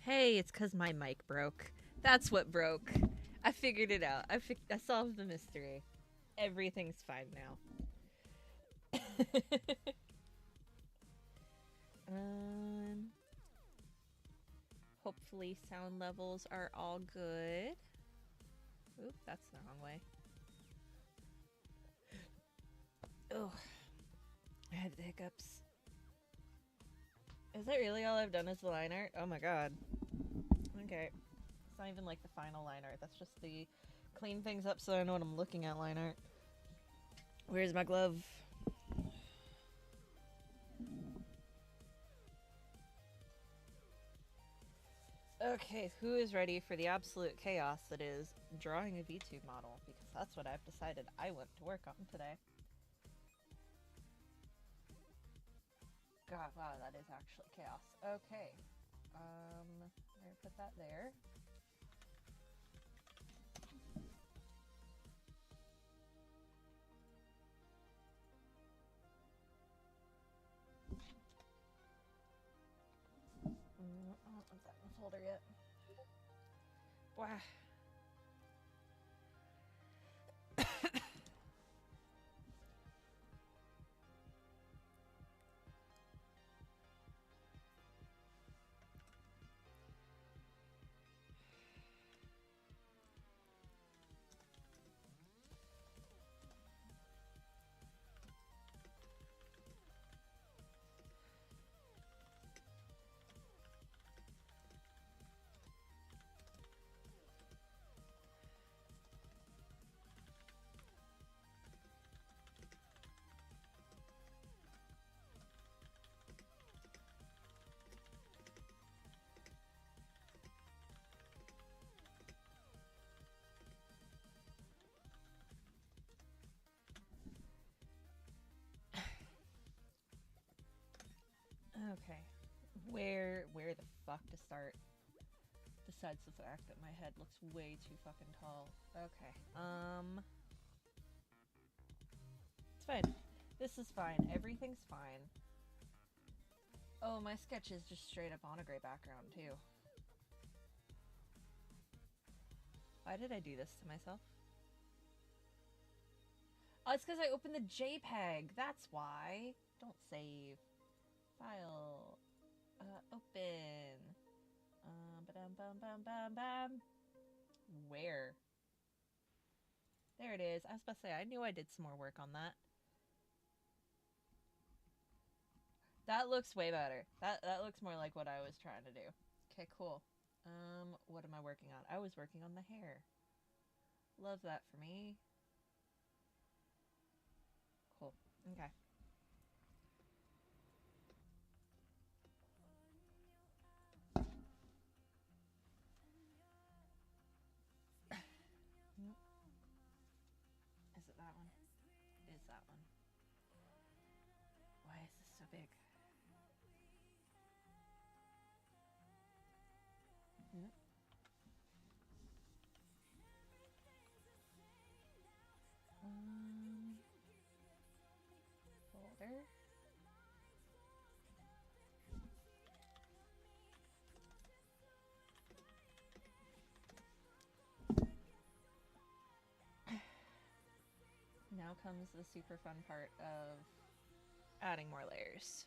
Hey, it's because my mic broke. That's what broke. I figured it out. I solved the mystery. Everything's fine now. um, hopefully sound levels are all good. Oop, that's the wrong way. Oh, I had the hiccups. Is that really all I've done is the line art? Oh my god. Okay. It's not even like the final line art. That's just the clean things up so I know what I'm looking at line art. Where's my glove? Okay, who is ready for the absolute chaos that is drawing a VTube model? Because that's what I've decided I want to work on today. God, wow, that is actually chaos. Okay. I'm gonna put that there. Oh, is that in the folder yet? Wow. Okay. Where the fuck to start? Besides the fact that my head looks way too fucking tall. Okay. It's fine. This is fine. Everything's fine. Oh, my sketch is just straight up on a gray background, too. Why did I do this to myself? Oh, it's because I opened the JPEG. That's why. Don't save. File. Open. Ba-dum-bum-bum-bum-bum. Where? There it is. I was about to say, I knew I did some more work on that. That looks way better. That looks more like what I was trying to do. Okay, cool. What am I working on? I was working on the hair. Love that for me. Cool. Okay. Is it that one? It is that one. Why is this so big? Nope. Folder. Now comes the super fun part of adding more layers.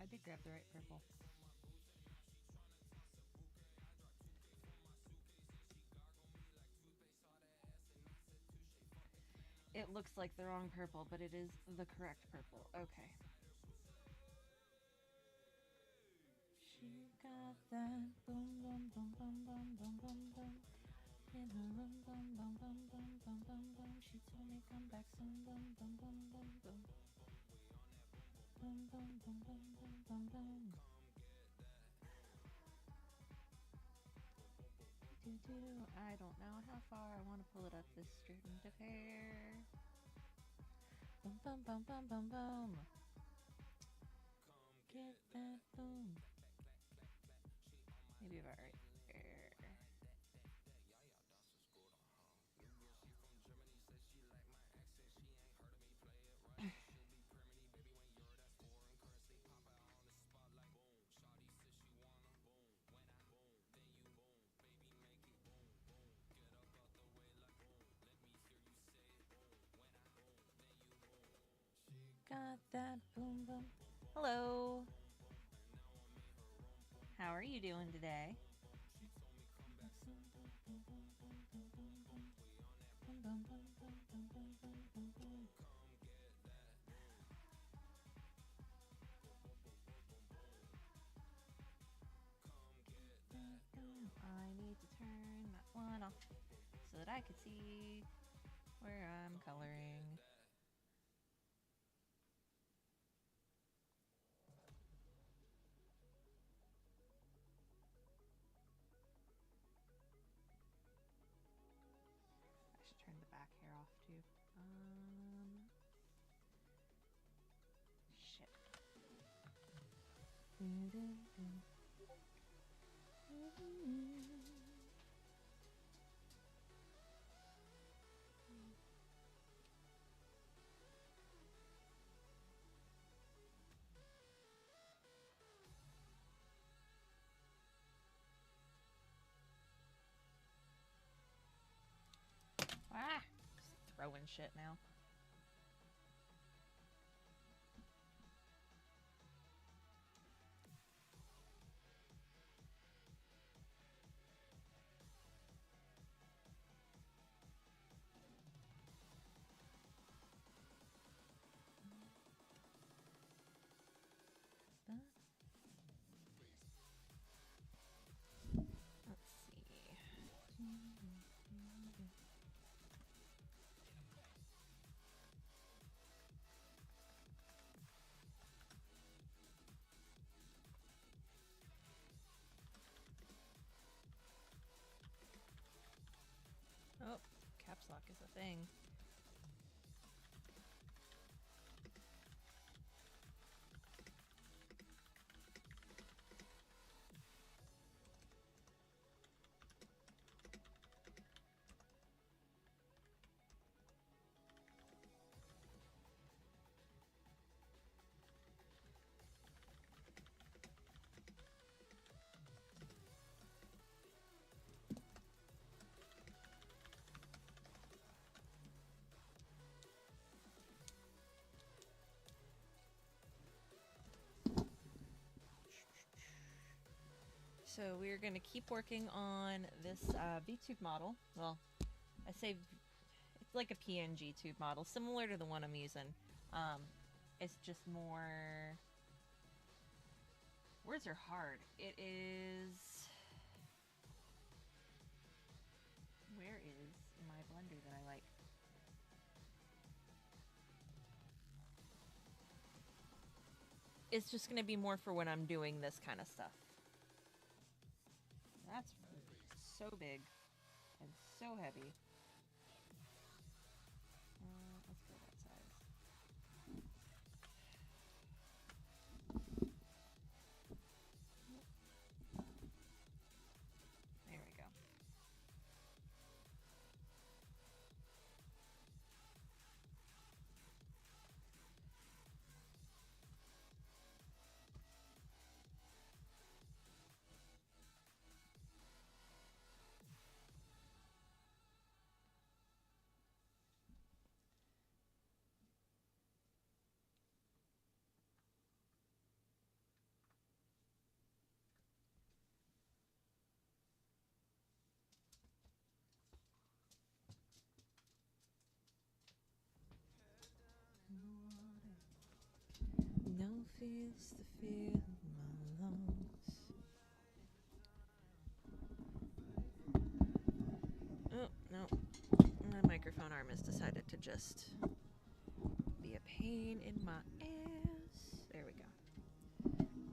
I did grab the right purple. It looks like the wrong purple, but it is the correct purple. Okay. She got that boom, boom, boom, boom, boom, boom, boom, boom. In her room, boom, boom, boom, boom, boom, boom, boom. She told me come back soon, boom, boom, boom, boom, boom. Boom, boom, boom, boom, boom, boom, boom. I don't know how far I want to pull it up this student affair. Boom, boom, boom, boom, boom, boom. Get that boom. Maybe about right there. Got that boom boom. Hello. How are you doing today? I need to turn that one off so that I could see where I'm coloring. I should turn the back hair off too. Shit. Ah! Just throwing shit now. Let's see. Oh, caps lock is a thing. So we're going to keep working on this V-tube model. Well, I say it's like a PNG tube model, similar to the one I'm using. It's just more... Words are hard. It is... Where is my blender that I like? It's just going to be more for when I'm doing this kind of stuff. That's so big and so heavy. Let's go that size. There we go. feels the fear in my lungs. Oh, no. My microphone arm has decided to just be a pain in my ass. There we go.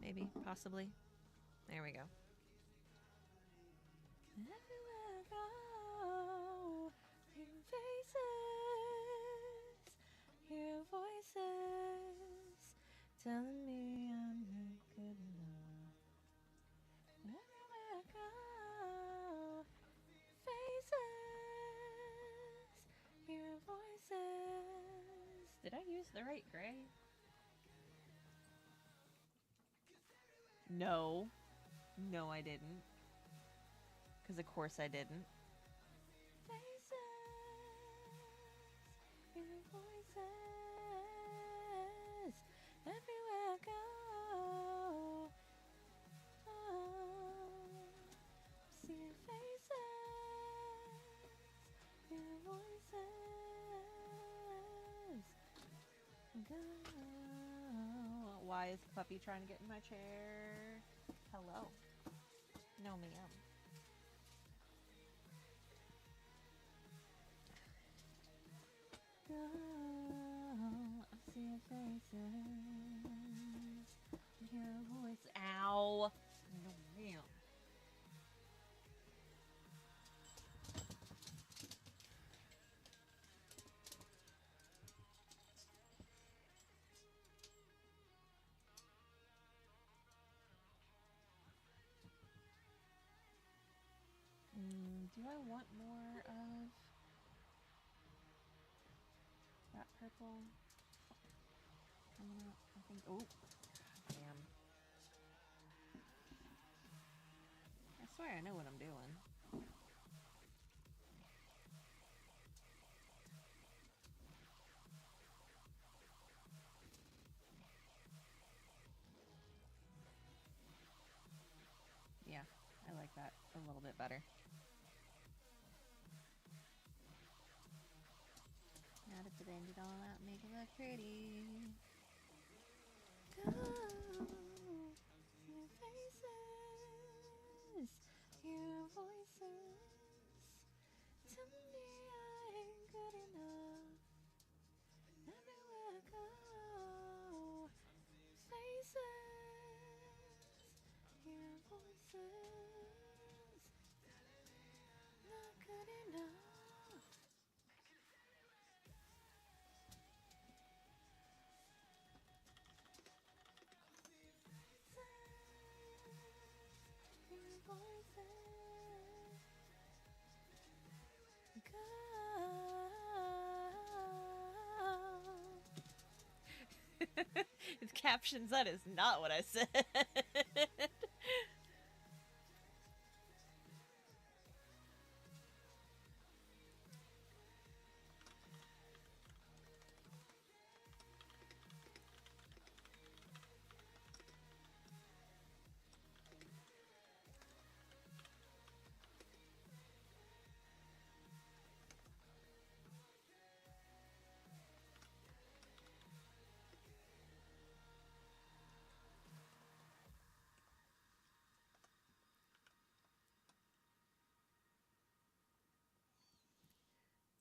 Maybe, possibly. There we go. Everywhere I go, hear faces, hear voices telling me I'm not good enough. Everywhere I go, faces, hear voices. Did I use the right gray? No. No, I didn't. Because of course I didn't. Faces, hear voices, everywhere I go. Oh, see faces, hear voices. Go. Why is the puppy trying to get in my chair? Hello. No, ma'am. Go, I see your faces, hear a voice. Ow! No, ma'am. Do I want more of that purple coming up? I think. Oh, damn. I swear I know what I'm doing. Yeah, I like that a little bit better. Now to blend it all out, make it look pretty. Go, see faces, hear voices. Tell me I ain't good enough. Everywhere I go, faces, hear voices. Not good enough. Hear voices. Go. It's captions. That is not what I said.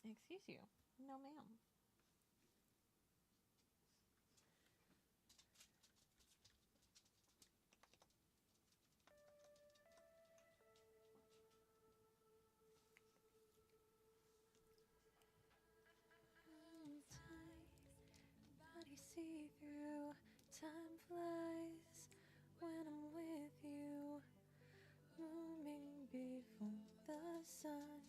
Excuse you. No, ma'am. Tight, body see-through. Time flies when I'm with you. Moving before the sun.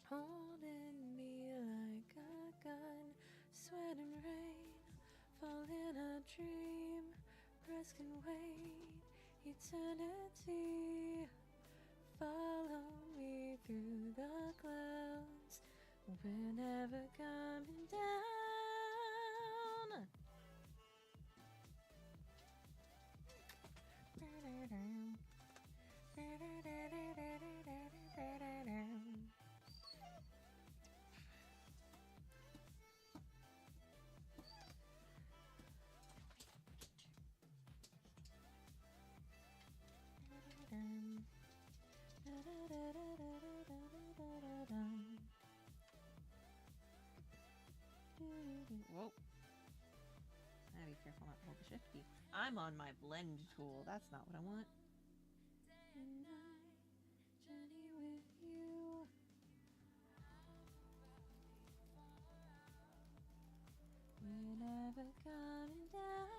Holding me like a gun. Sweat and rain, fall in a dream. Breath can wait, eternity. Follow me through the clouds. We're never coming down. careful not to hold the shift key. I'm on my blend tool. That's not what I want. And I journey with you. We're never coming down.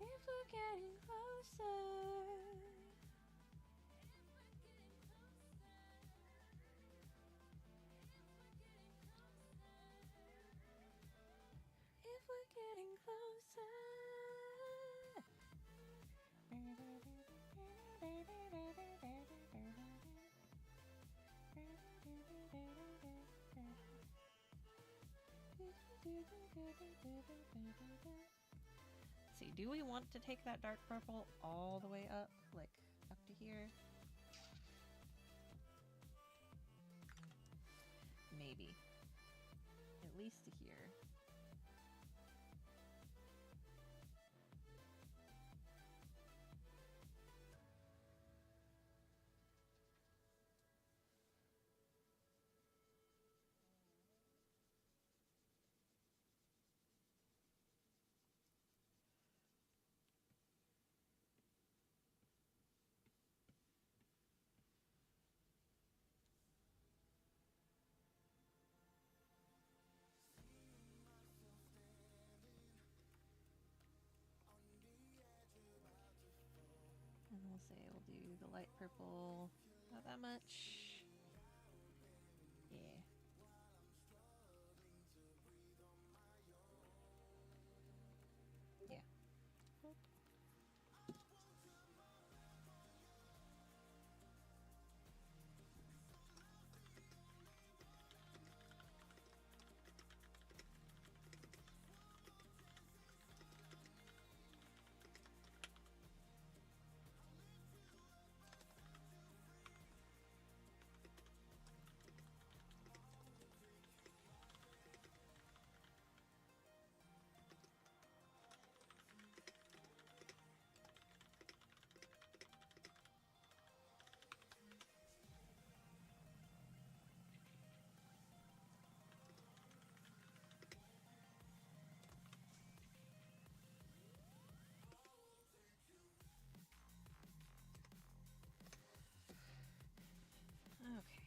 If we're getting closer. If we're getting closer. Let's see, do we want to take that dark purple all the way up, like up to here? Maybe. At least to here. And we'll say we'll do the light purple, not that much. Yeah. Yeah. Okay.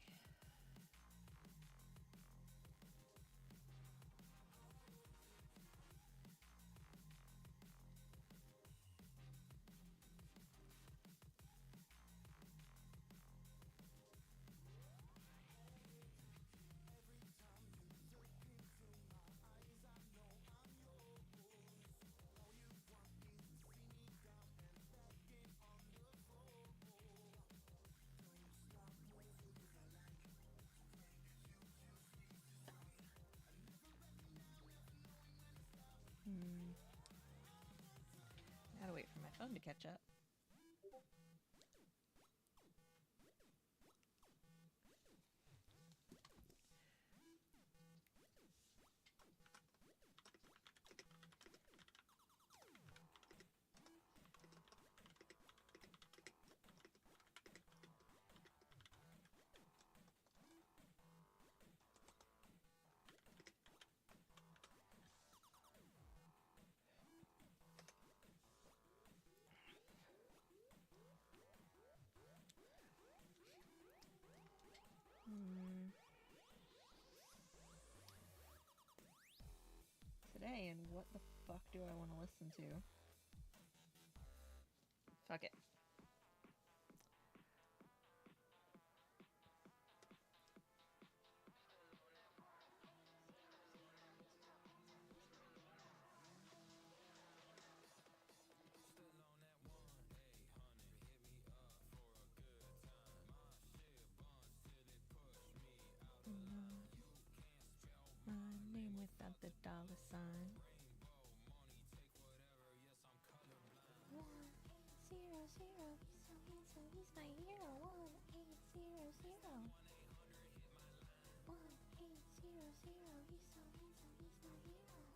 Gotta wait for my phone to catch up. Today, and what the fuck do I want to listen to? Fuck it. My name without the dollar sign. 1-800, he's my hero. 1-800, 1-800, he's my hero.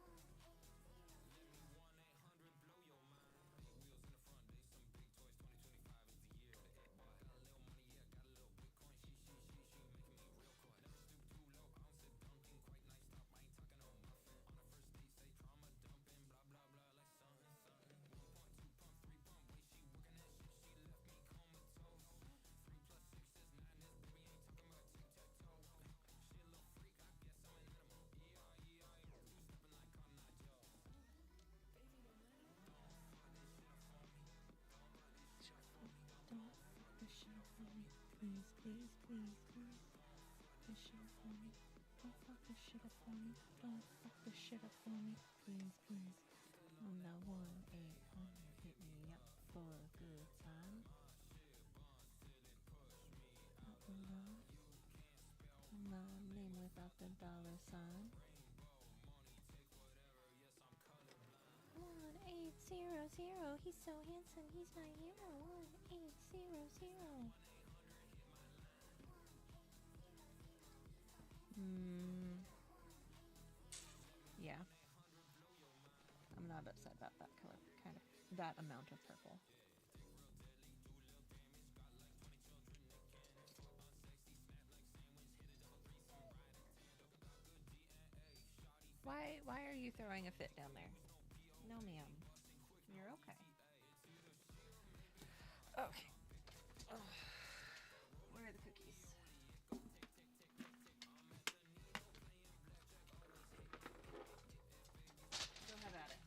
Please, please, please, please. This shit up for me. Don't fuck this shit up for me. Don't fuck this shit up for me. Please, please. On that 1-800, hit me up for a good time. Not the love. My name without the $sign. 1800. He's so handsome. He's my hero. 1800. Yeah. I'm not upset about that color, kind of, that amount of purple. Why are you throwing a fit down there? No, ma'am. You're okay. Okay. Oh. Where are the cookies? Go have at it.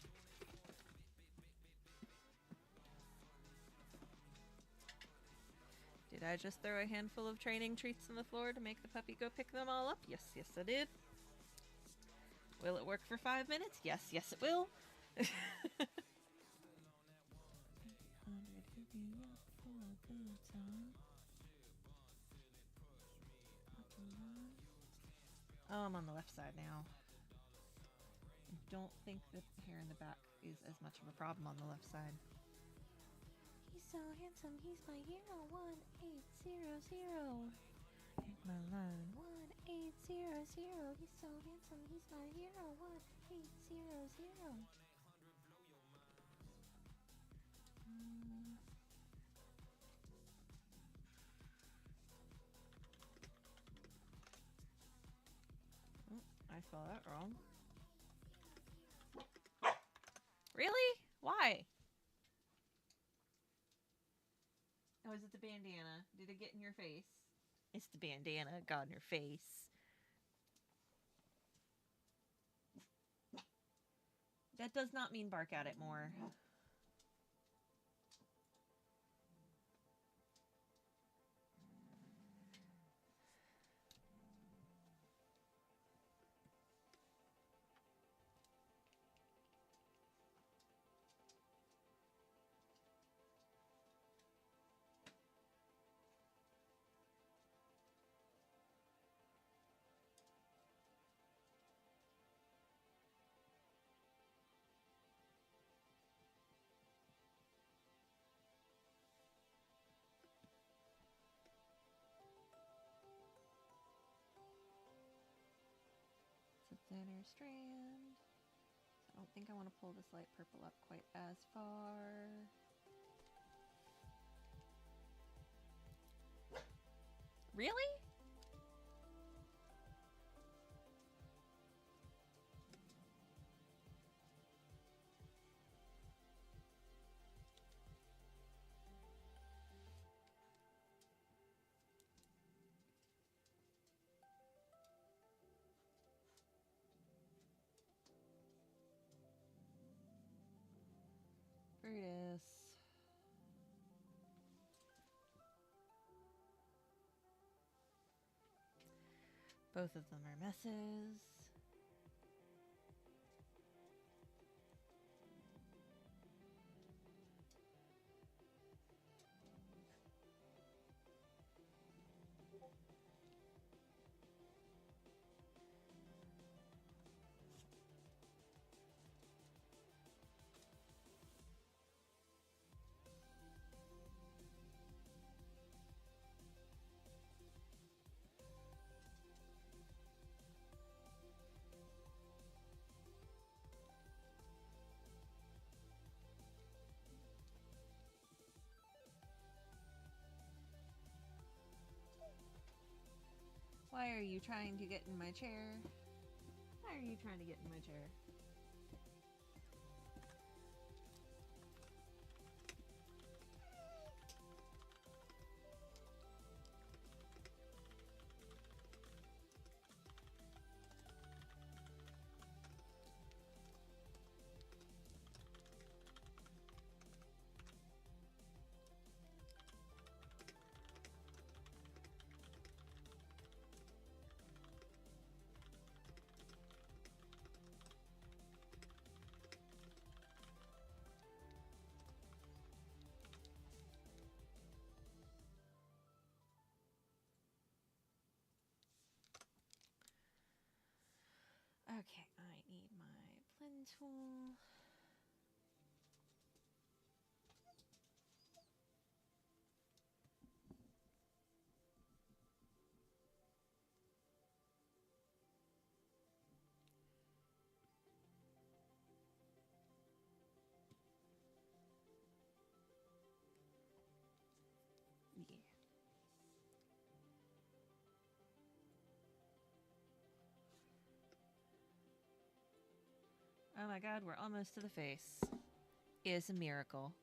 Did I just throw a handful of training treats on the floor to make the puppy go pick them all up? Yes, yes, I did. Will it work for 5 minutes? Yes, yes, it will. Oh, I'm on the left side now. I don't think the hair in the back is as much of a problem on the left side. He's so handsome, he's my hero. 1800. Hit my line. 1800. He's so handsome, he's my hero. 1800. I spelled that wrong. Really? Why? Oh, is it the bandana? Did it get in your face? It's the bandana. It got in your face. That does not mean bark at it more. Thinner strand. I don't think I want to pull this light purple up quite as far. Really? Brutus. Both of them are messes. Why are you trying to get in my chair? Why are you trying to get in my chair? Okay, I need my blend tool. Yeah. Oh my god, we're almost to the face. Is a miracle.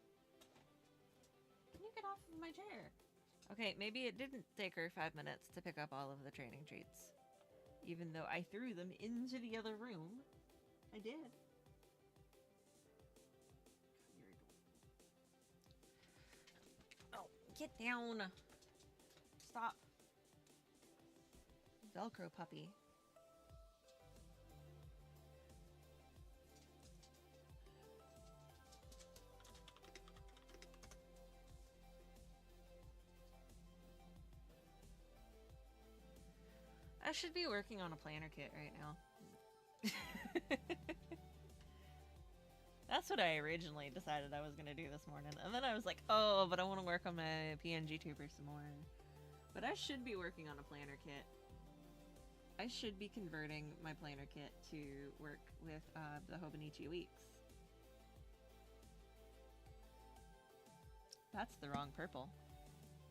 Can you get off of my chair? Okay, maybe it didn't take her 5 minutes to pick up all of the training treats. Even though I threw them into the other room. I did. Oh, get down. Stop. Velcro puppy. I should be working on a planner kit right now. That's what I originally decided I was going to do this morning. And then I was like, oh, but I want to work on my PNG tuber some more. But I should be working on a planner kit. I should be converting my planner kit to work with the Hobonichi Weeks. That's the wrong purple.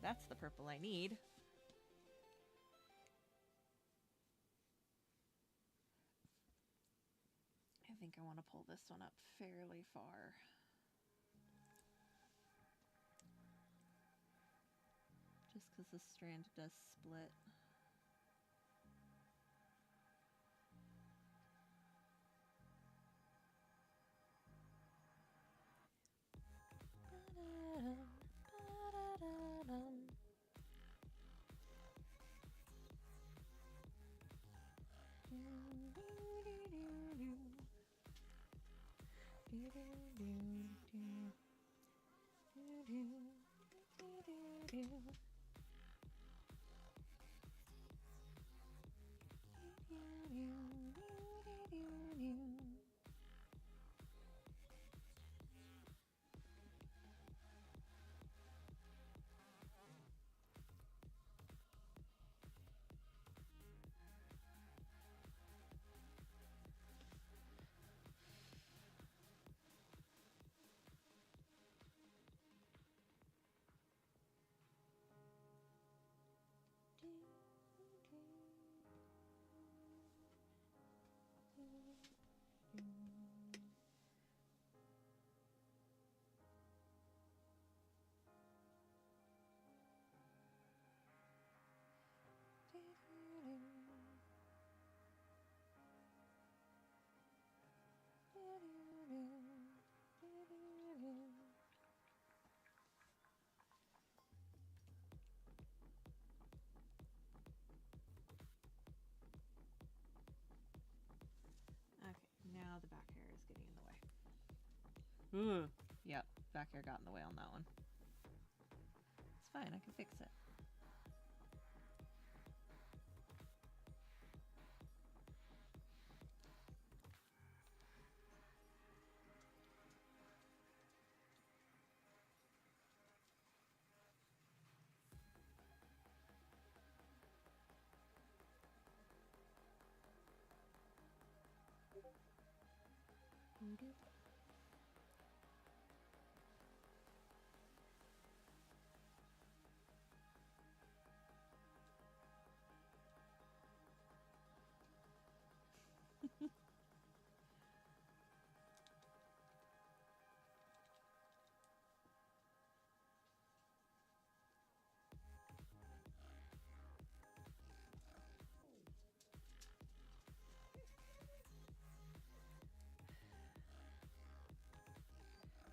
That's the purple I need. I think I want to pull this one up fairly far. Just because the strand does split. Okay, now the back hair is getting in the way. Yep, back hair got in the way on that one. It's fine, I can fix it.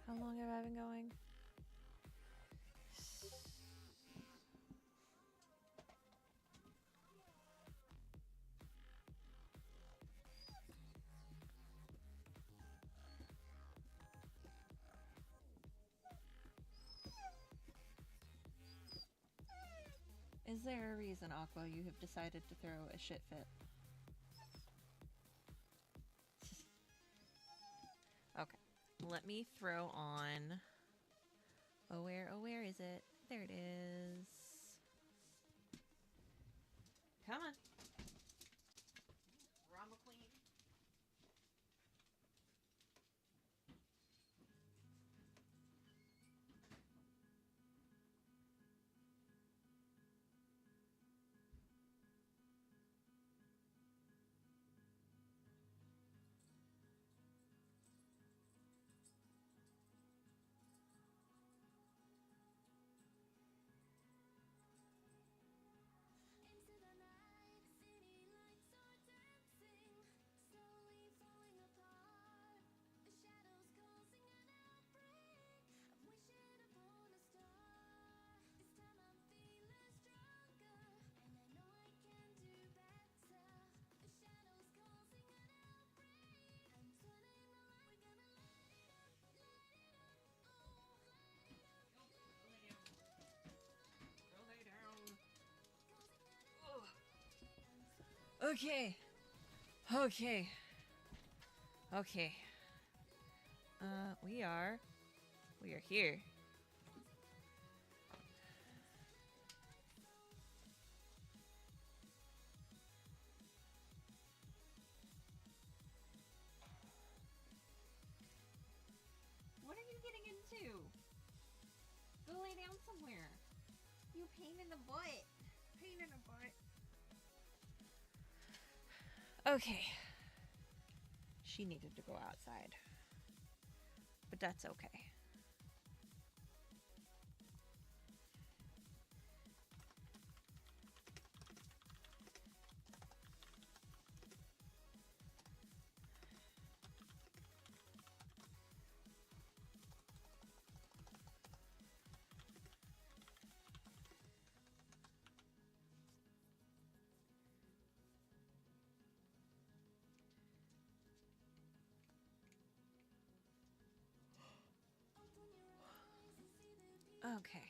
How long have I been going? Is there a reason, Aqua, you have decided to throw a shit fit? let me throw on. Oh, where is it? There it is. Come on. Drama queen. Okay. Okay. Okay. We are here. What are you getting into? Go lay down somewhere. You pain in the butt. Pain in the butt. Okay. She needed to go outside. But that's okay. Okay.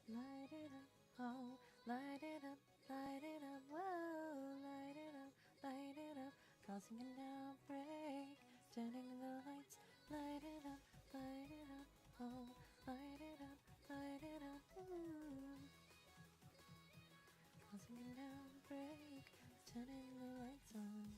Light it up, oh, light it up, whoa, light it up, causing an outbreak, turning the lights, light it up, oh, light it up, ooh, causing an outbreak, turning the lights on.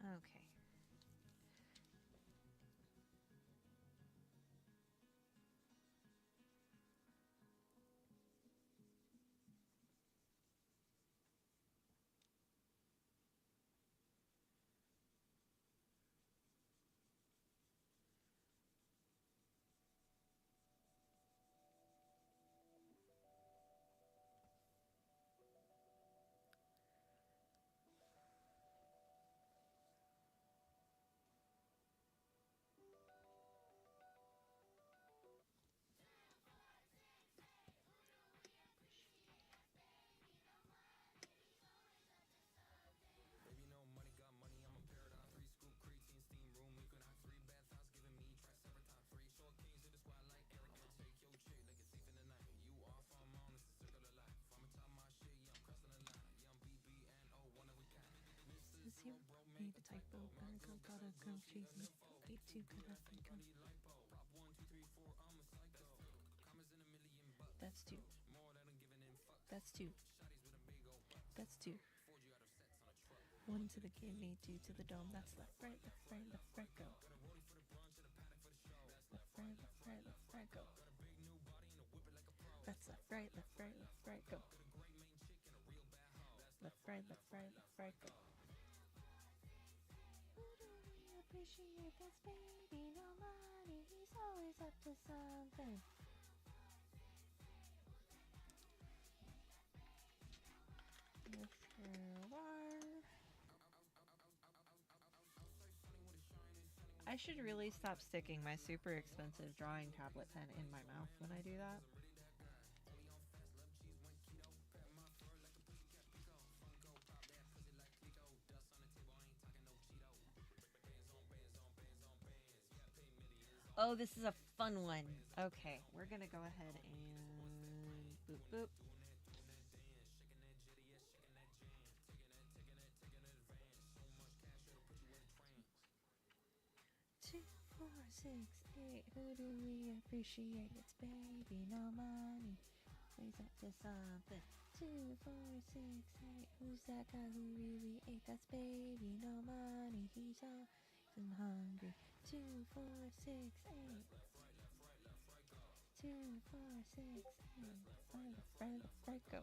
Okay. Need a typo, got a girl chasing, 82 could have become. That's two. That's two. That's two. One to the kidney, two to the dome. That's left, right, left, right, left, right, go. Left, right, left, right, left, right, go. That's left, right, left, right, left, right, go. Left, right, left, right, left, right, go. Who do we appreciate this baby? No money, he's always up to something. Mr. One. I should really stop sticking my super expensive drawing tablet pen in my mouth when I do that. Oh, this is a fun one. Okay, we're gonna go ahead and boop boop. Two, 4, 6, 8. Who do we appreciate? It's baby, no money. Plays up to something. 2, 4, 6, 8. Who's that guy who really ate? That's baby, no money. He's all hungry. 2, 4, 6, 8. 2, 4, 6, 8. Right, go.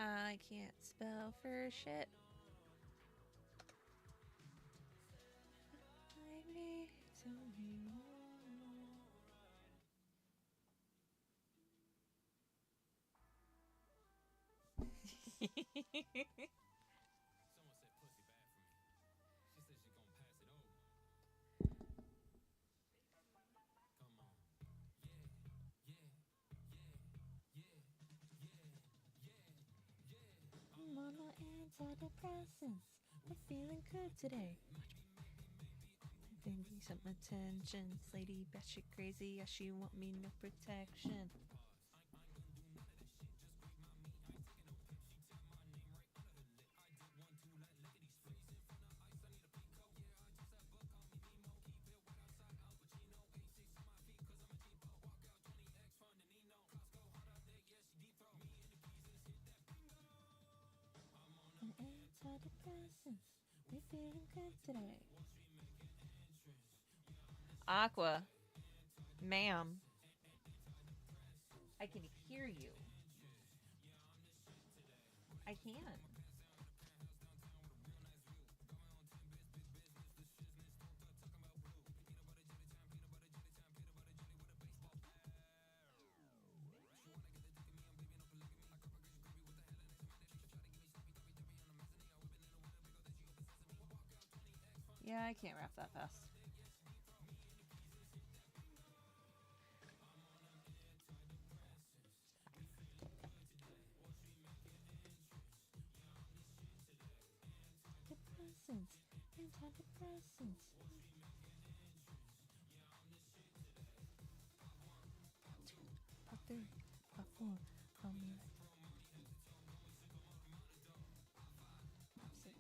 I can't spell for shit. I need to I'm on my antidepressants. I'm feeling good today. They need some attention. This lady batshit crazy. Yeah, she want me no protection. Antidepressants. We feeling good today. Aqua, ma'am, I can hear you. I can. Yeah, I can't rap that fast. Antidepressants. Antidepressants. Part 3. Part 4. Call me. Part 6.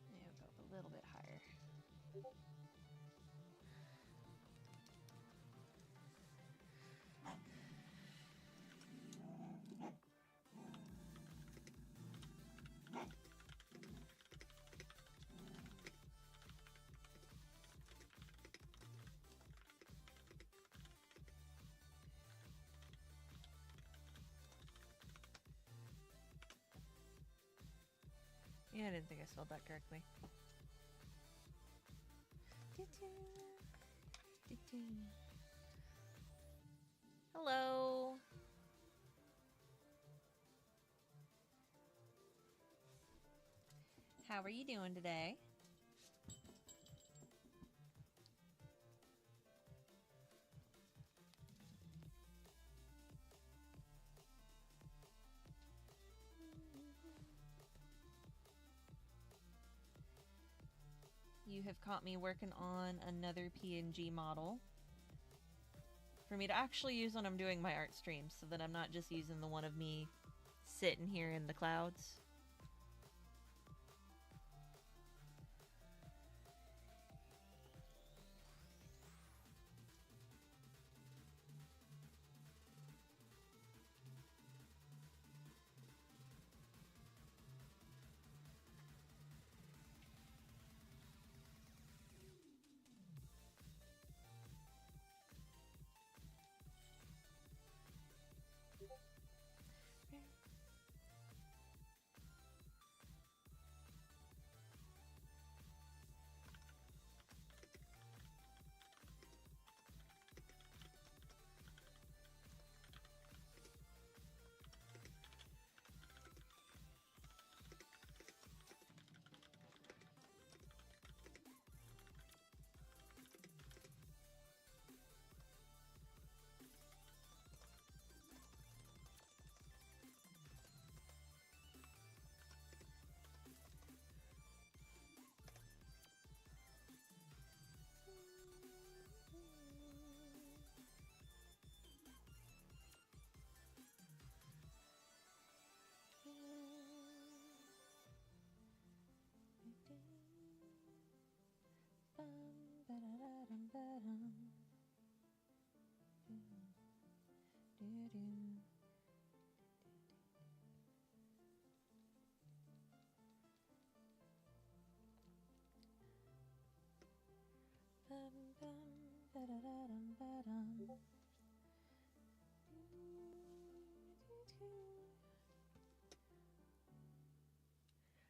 Yeah, go up a little bit higher. Yeah, I didn't think I spelled that correctly. Hello. How are you doing today? You have caught me working on another PNG model for me to actually use when I'm doing my art streams, so that I'm not just using the one of me sitting here in the clouds.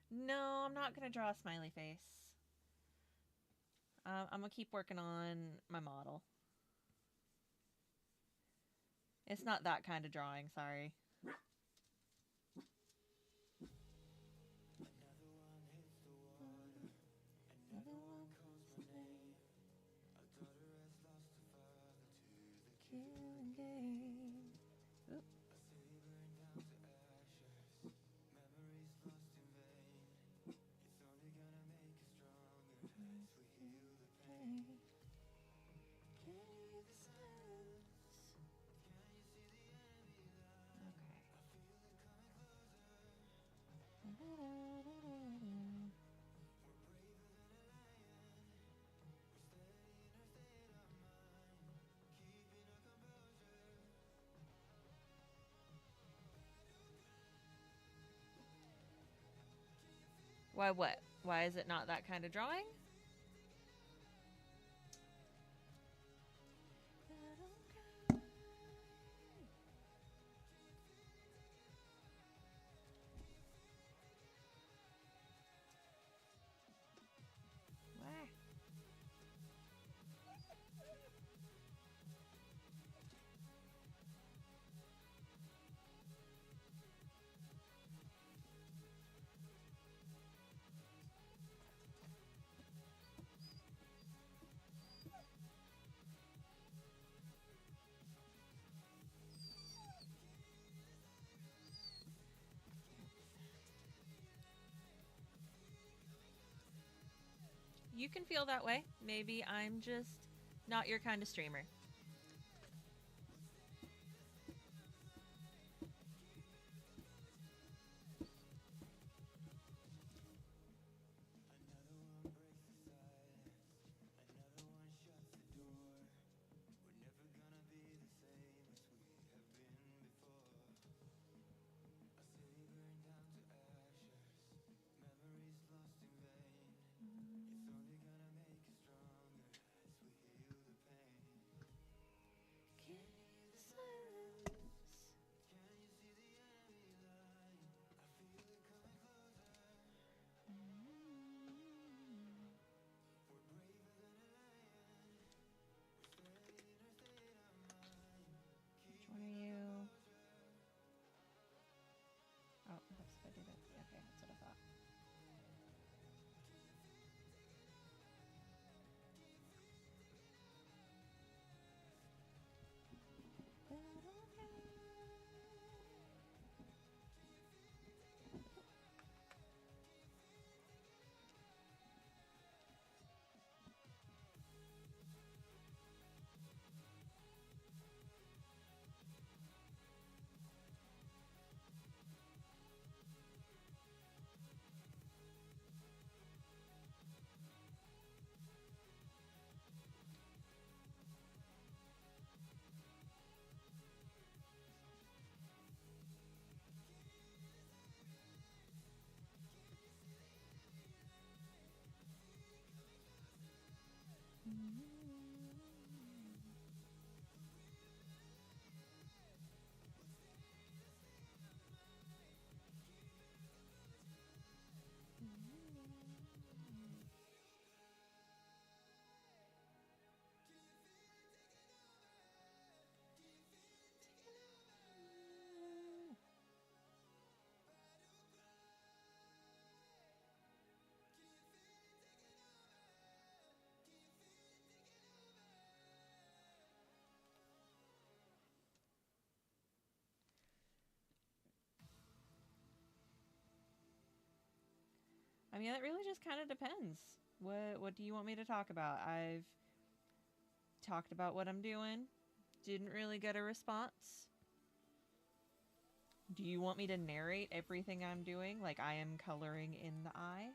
No, I'm not gonna draw a smiley face. I'm gonna keep working on my model. It's not that kind of drawing, sorry. Why what? Why is it not that kind of drawing? Why? You can feel that way. Maybe I'm just not your kind of streamer. I mean, it really just kind of depends. What do you want me to talk about? I've talked about what I'm doing. Didn't really get a response. Do you want me to narrate everything I'm doing, like I am coloring in the eye?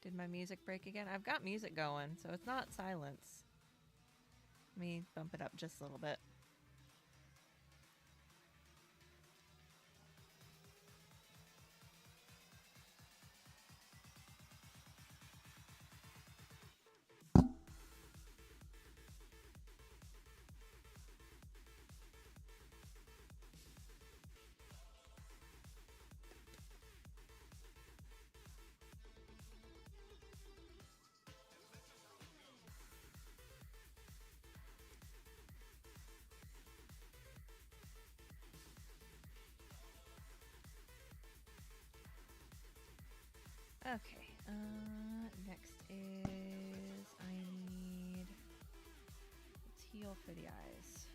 Did my music break again? I've got music going, so it's not silence. Let me bump it up just a little bit. Okay, next is I need teal for the eyes.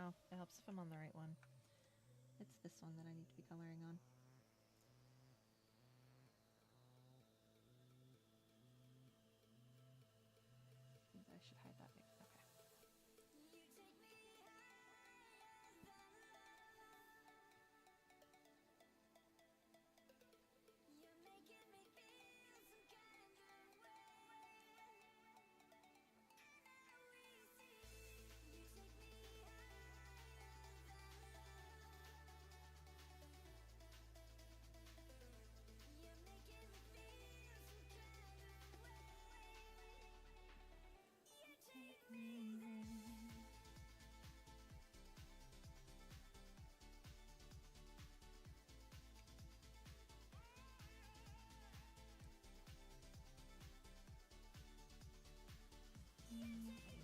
Oh, it helps if I'm on the right one. It's this one that I need to be coloring on. I should hide that. Okay.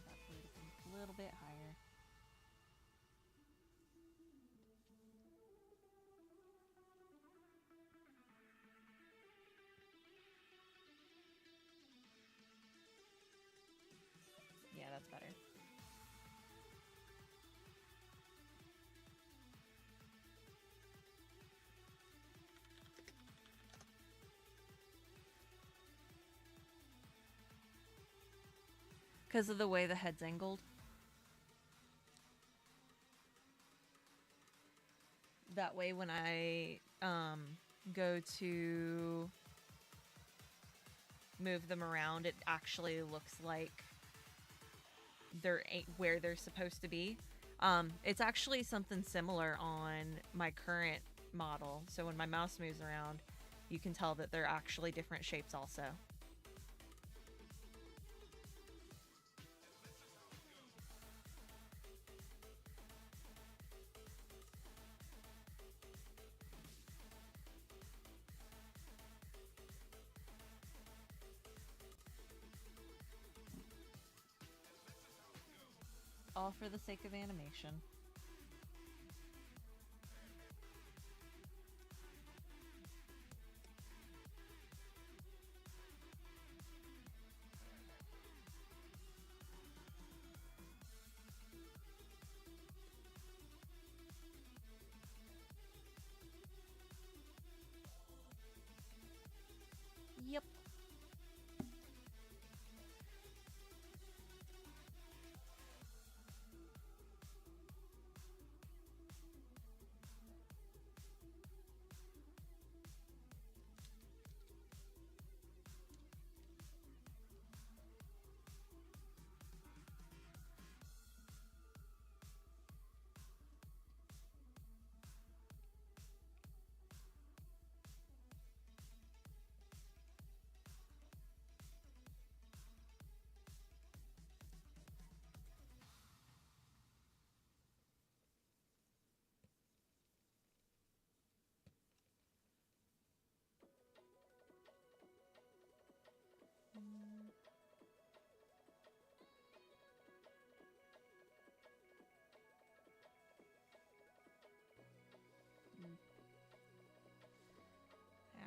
That blue to be a little bit higher. Yeah, that's better. Because of the way the head's angled. That way when I go to move them around, it actually looks like they're where they're supposed to be. It's actually something similar on my current model. So when my mouse moves around, you can tell that they're actually different shapes also. All for the sake of animation.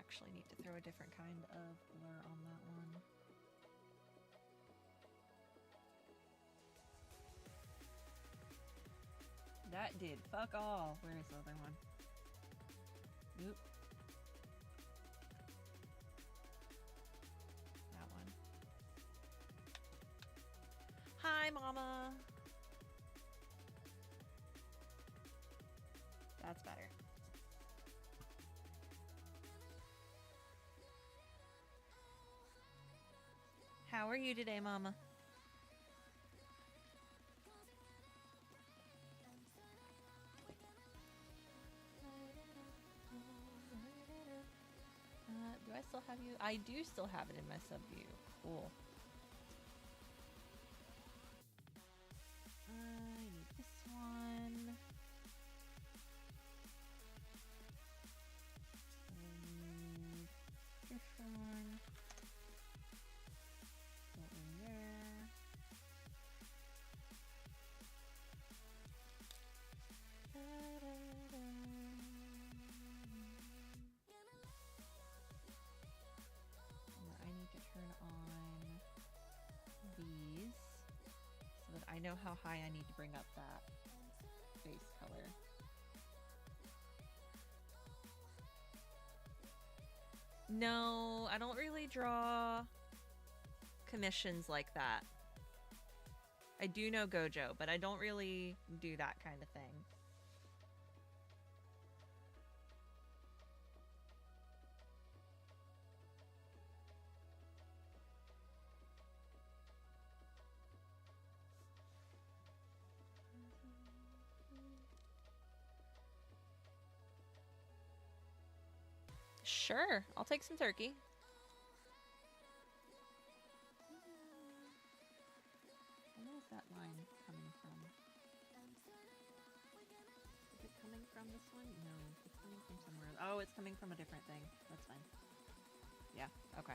actually need to throw a different kind of lure on that one. That did fuck all. Where is the other one? Nope. That one. Hi, Mama. That's better. How are you today, Mama? Do I still have you? I do still have it in my sub view. Cool. I need this one. This one. Go in there. I need to turn on these so that I know how high I need to bring up that base color. No, I don't really draw commissions like that. I do know Gojo, but I don't really do that kind of thing. Sure, I'll take some turkey. Where is that line coming from? Is it coming from this one? No, it's coming from somewhere. Oh, it's coming from a different thing. That's fine. Yeah, okay.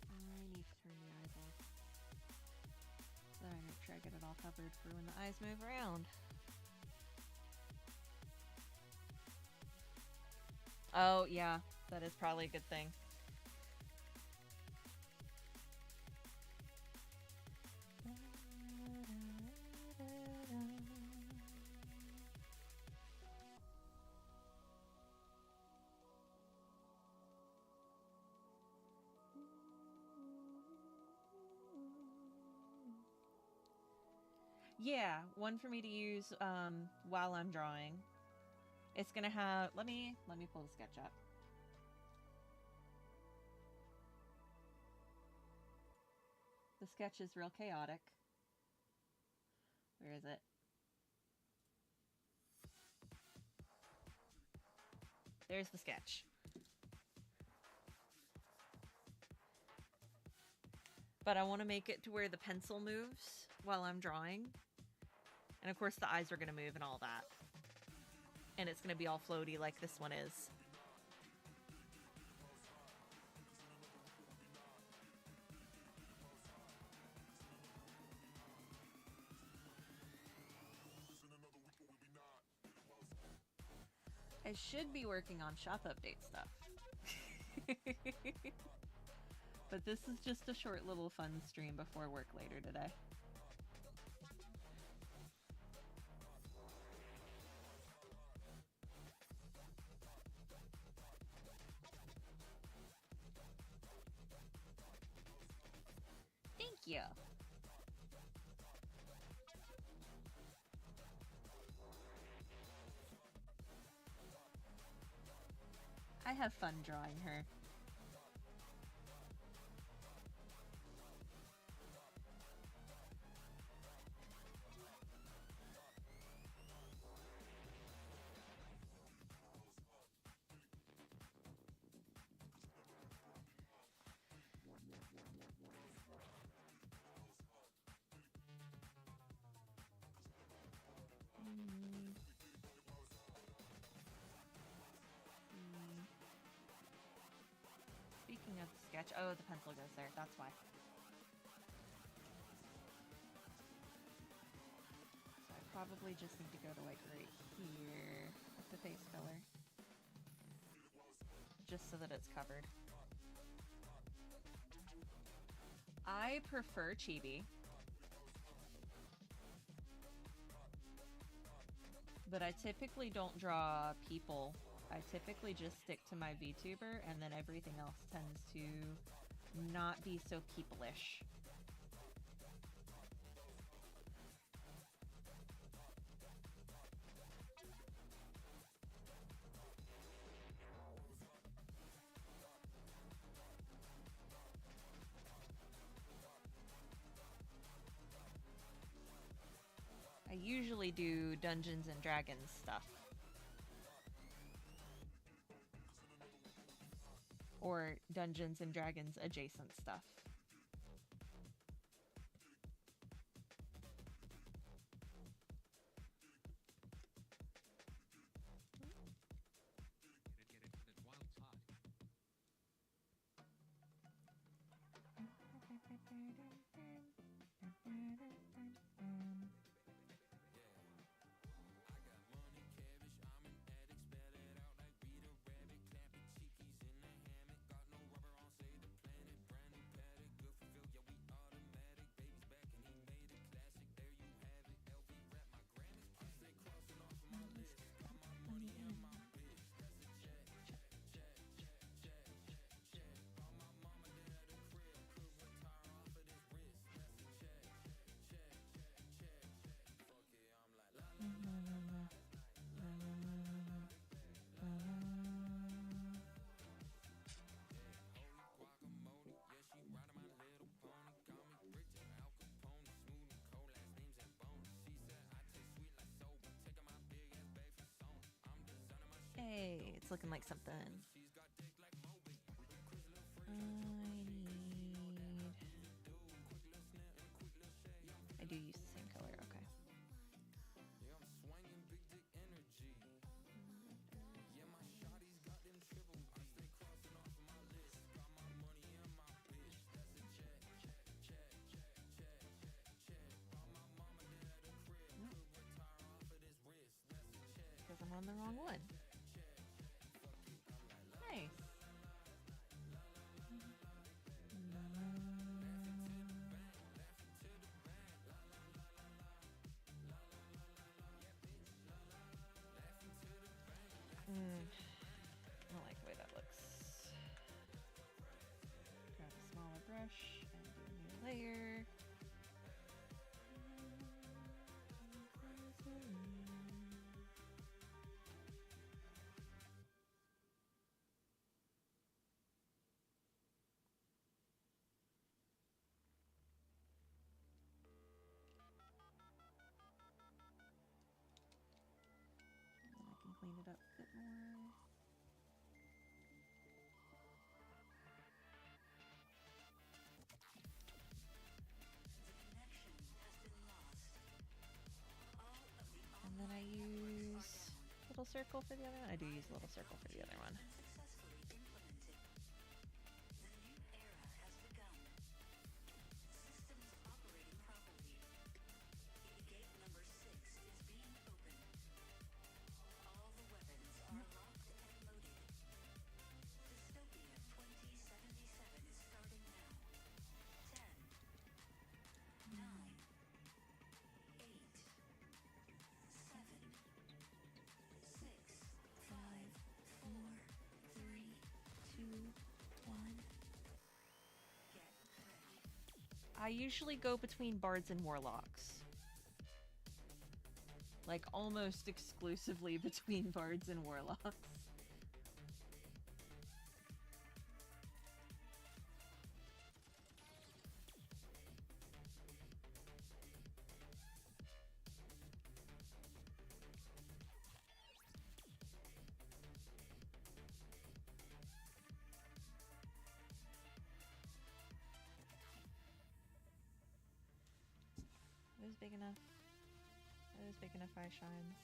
I need to turn the eyes off so that I make sure I get it all covered for when the eyes move around. Oh, yeah, that is probably a good thing. Yeah, one for me to use while I'm drawing. It's gonna have. Let me pull the sketch up. The sketch is real chaotic. Where is it? There's the sketch. But I want to make it to where the pencil moves while I'm drawing. And of course the eyes are going to move and all that. And it's going to be all floaty like this one is. I should be working on shop update stuff. But this is just a short little fun stream before work later today. Thank you. I have fun drawing her. of the sketch. Oh, the pencil goes there. That's why. So I probably just need to go to like right here with the face filler. Just so that it's covered. I prefer chibi. But I typically don't draw people. I typically just stick to my VTuber, and then everything else tends to not be so people-ish. I usually do Dungeons and Dragons stuff. Or Dungeons and Dragons adjacent stuff. Hey, it's looking like something. I do use the same color, okay. Because I'm on the wrong one. Nice. I don't like the way that looks. Grab a smaller brush and do a new layer. And I can clean it up a bit more. And then I use little circle for the other one. I do use a little circle for the other one. I usually go between bards and warlocks. Like, almost exclusively between bards and warlocks. Those big enough. Are those big enough eye shines?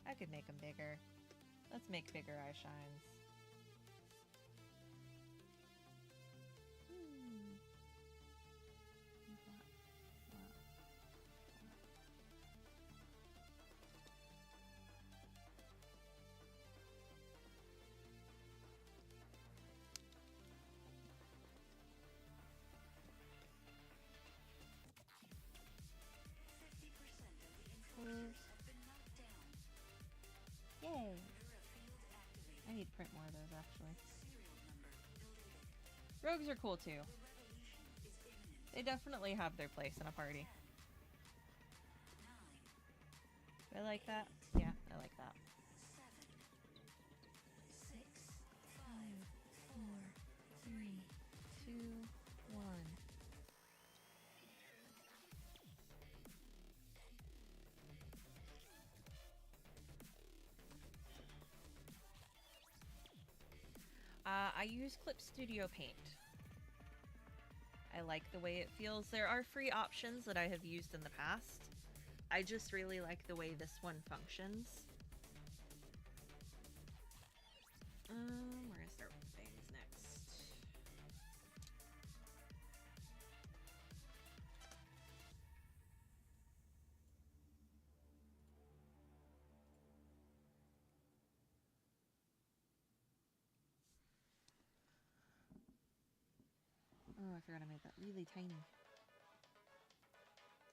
I could make them bigger. Let's make bigger eye shines. Rogues are cool too. They definitely have their place in a party. Do I like that? Yeah, I like that. 6, 5, 4, 3, 2, 1. I use Clip Studio Paint. I like the way it feels. There are free options that I have used in the past. I just really like the way this one functions. We're gonna start with things next. Oh, I forgot I made that really tiny.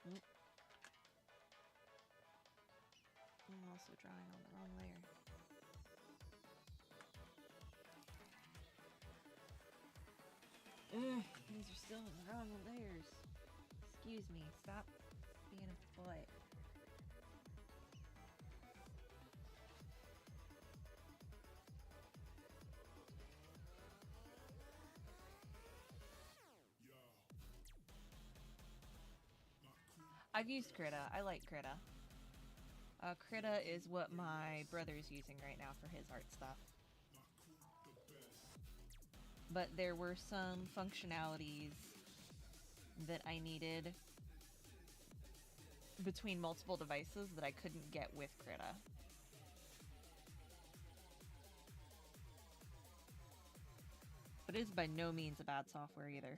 Oh. I'm also drawing on the wrong layer. Ugh, these are still in the wrong layers. Excuse me, stop being a boy. I've used Krita. I like Krita. Krita is what my brother's using right now for his art stuff. But there were some functionalities that I needed between multiple devices that I couldn't get with Krita. But it is by no means a bad software either.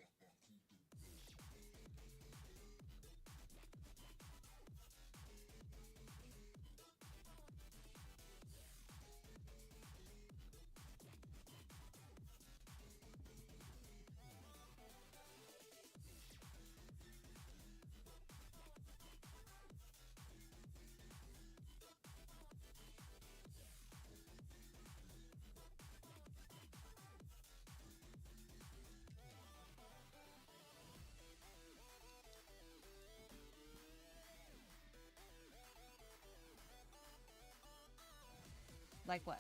Like what?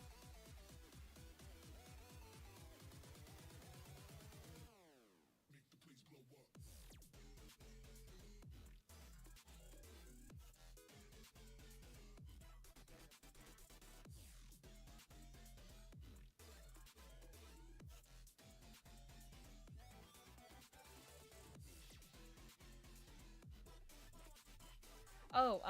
Oh,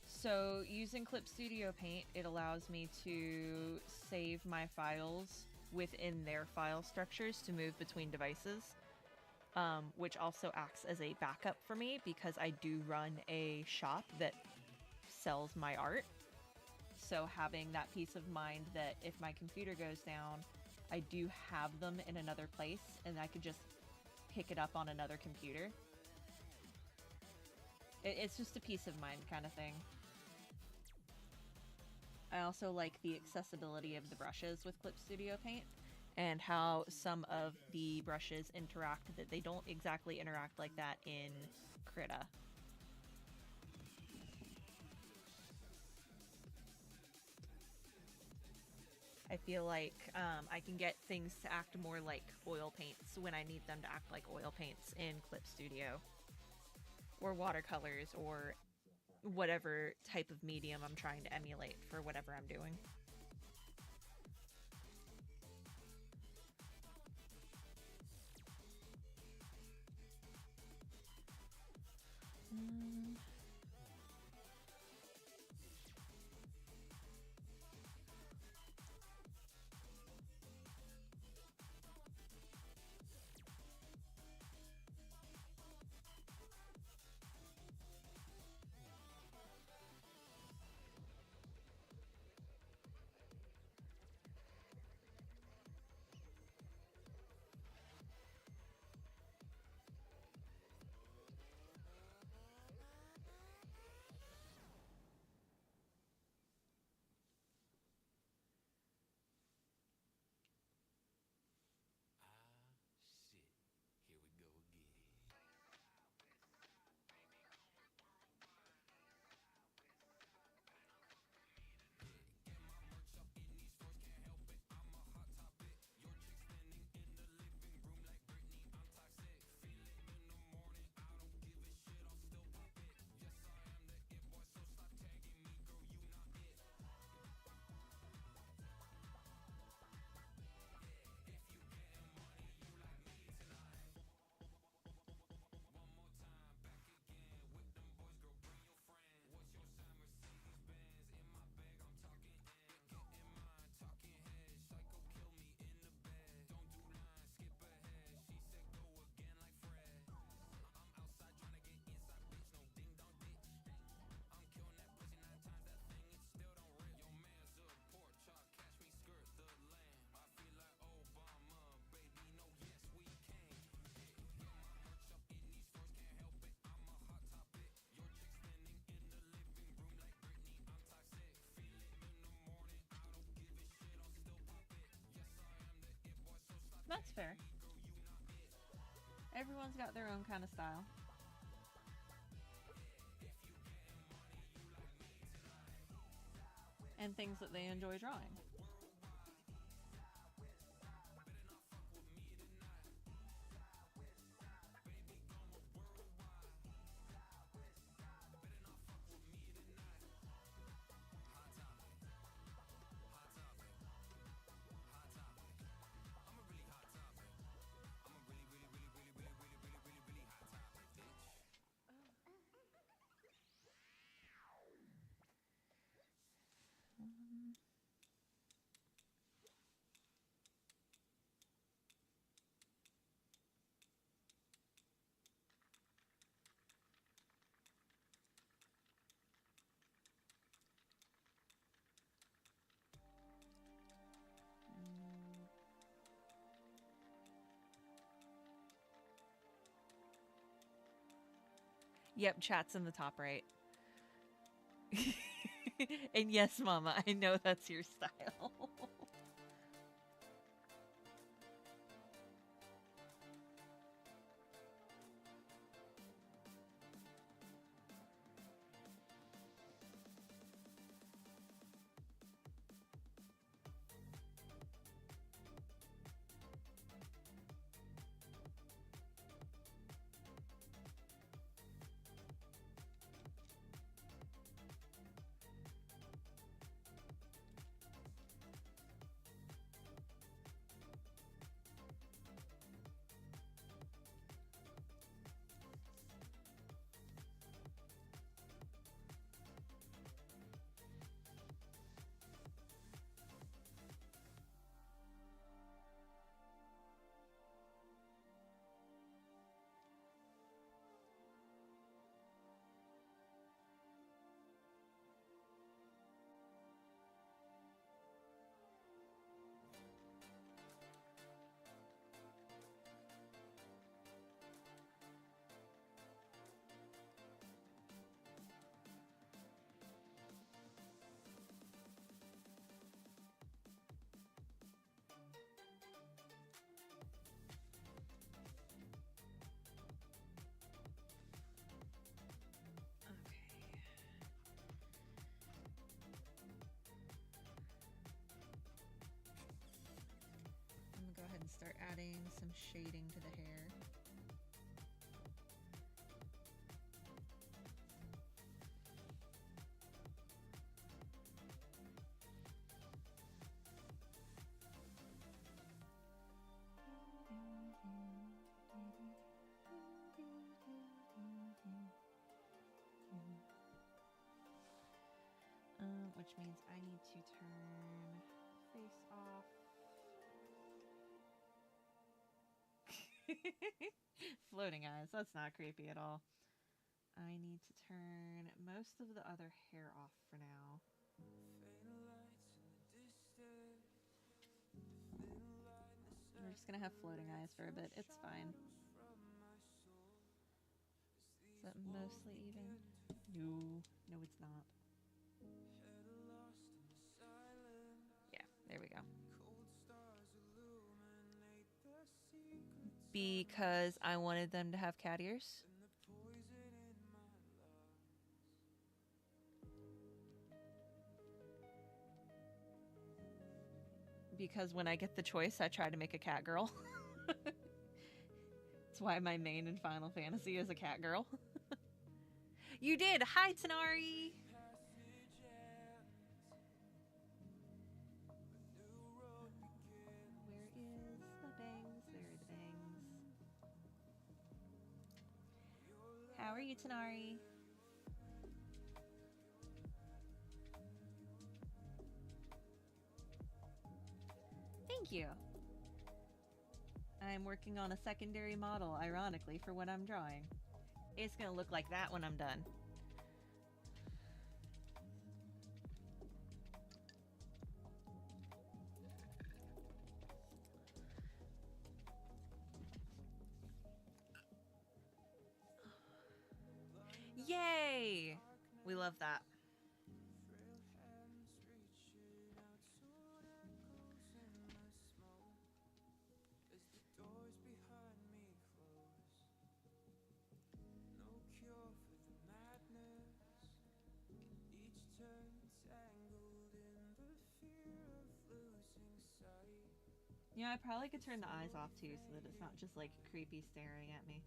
so using Clip Studio Paint, it allows me to save my files within their file structures to move between devices, which also acts as a backup for me because I do run a shop that sells my art. So having that peace of mind that if my computer goes down, I do have them in another place and I could just pick it up on another computer. It's just a peace of mind kind of thing. I also like the accessibility of the brushes with Clip Studio Paint and how some of the brushes interact that they don't exactly interact like that in Krita. I feel like I can get things to act more like oil paints when I need them to act like oil paints in Clip Studio. Or watercolors, or whatever type of medium I'm trying to emulate for whatever I'm doing. That's fair. Everyone's got their own kind of style. And things that they enjoy drawing. Yep, chat's in the top right. And yes, Mama, I know that's your style. I'm gonna go ahead and start adding some shading to the hair. Which means I need to turn face off. Floating eyes, that's not creepy at all. I need to turn most of the other hair off for now. We're just gonna have floating eyes for a bit. It's fine. Is that mostly even? No, no, it's not. Yeah, there we go. Because I wanted them to have cat ears. Because when I get the choice, I try to make a cat girl. That's why my main in Final Fantasy is a cat girl. You did! Hi, Tanari! Where is the bangs? There are the bangs. How are you, Tanari? Thank you. I'm working on a secondary model, ironically, for what I'm drawing. It's gonna look like that when I'm done. Yay! We love that. You know, I probably could turn the eyes off too so that it's not just like creepy staring at me.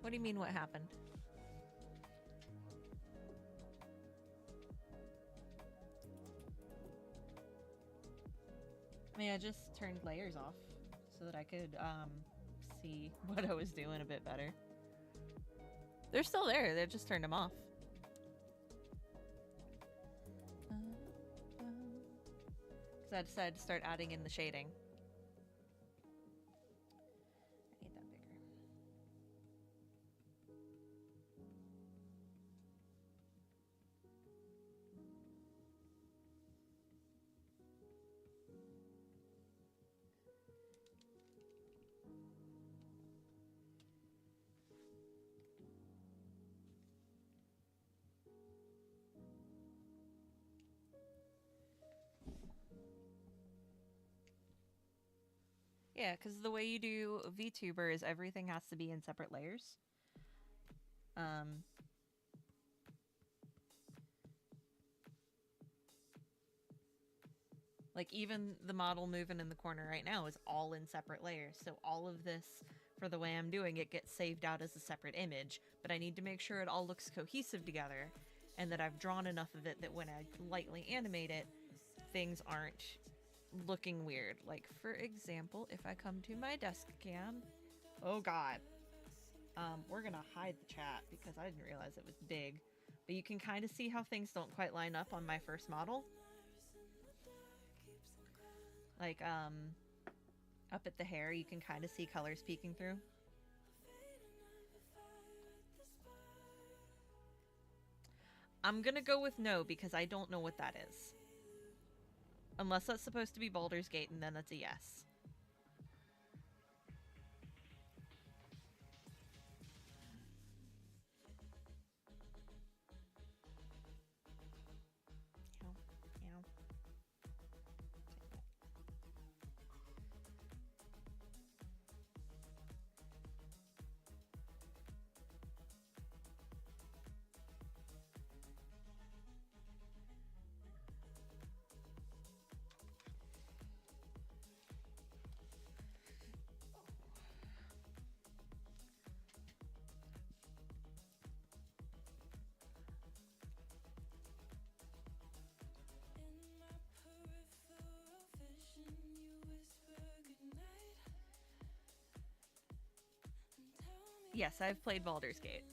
What do you mean, what happened? I mean, I just turned layers off so that I could see what I was doing a bit better. They're still there, they just turned them off. Because I decided to start adding in the shading. Yeah, because the way you do VTuber is everything has to be in separate layers. Like even the model moving in the corner right now is all in separate layers. So all of this, for the way I'm doing it, gets saved out as a separate image. But I need to make sure it all looks cohesive together and that I've drawn enough of it that when I lightly animate it, things aren't looking weird. Like, for example, if I come to my desk cam, oh god, we're gonna hide the chat because I didn't realize it was big, but you can kind of see how things don't quite line up on my first model. Like, up at the hair, you can kind of see colors peeking through. I'm gonna go with no because I don't know what that is. Unless that's supposed to be Baldur's Gate, and then that's a yes. Yes, I've played Baldur's Gate.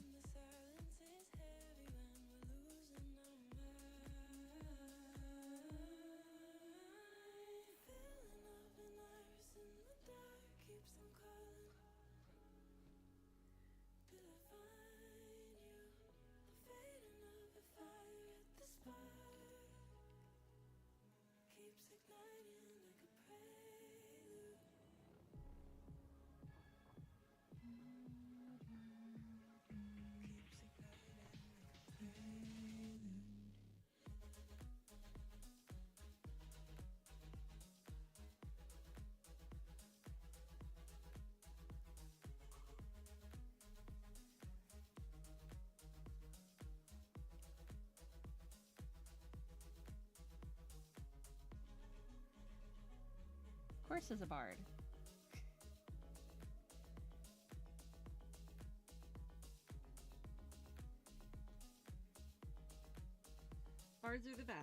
Of course, as a bard. Bards are the best.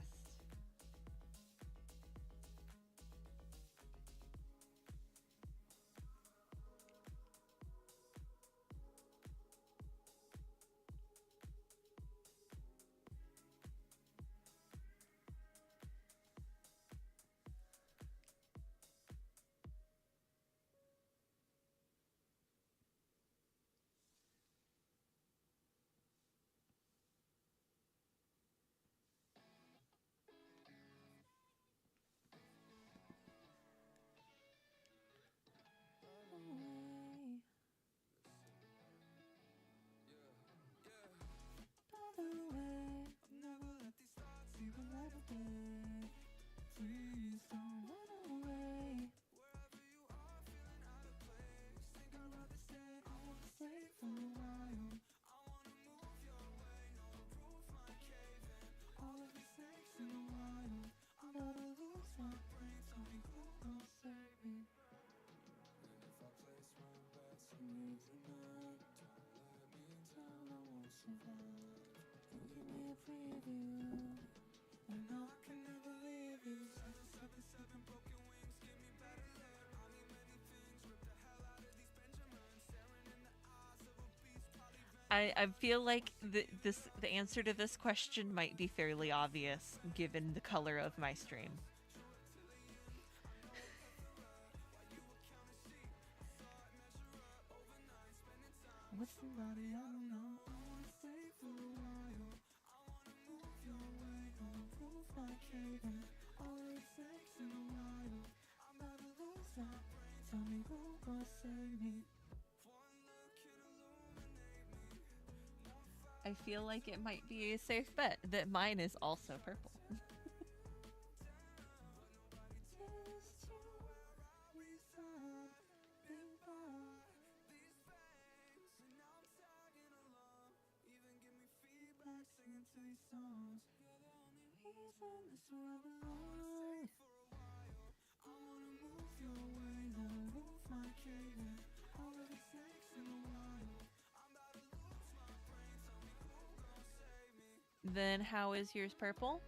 I feel like the answer to this question might be fairly obvious given the color of my stream. What's somebody I don't know? I wanna stay for a while. I wanna move your way on the roof like Hayden. Always sex in a while. I'm about to lose my brain. Tell me who will save me. I feel like it might be a safe bet that mine is also purple. Then how is yours purple?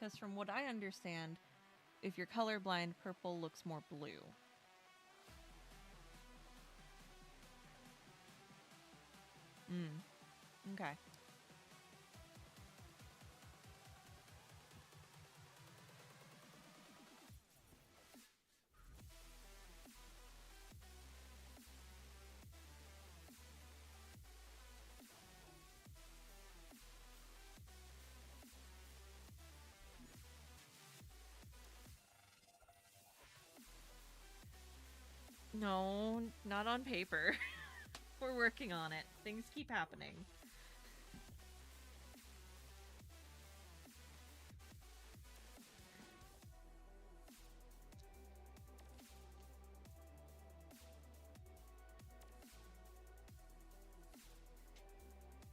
Because from what I understand, if you're colorblind, purple looks more blue. Okay. No, not on paper. We're working on it. Things keep happening.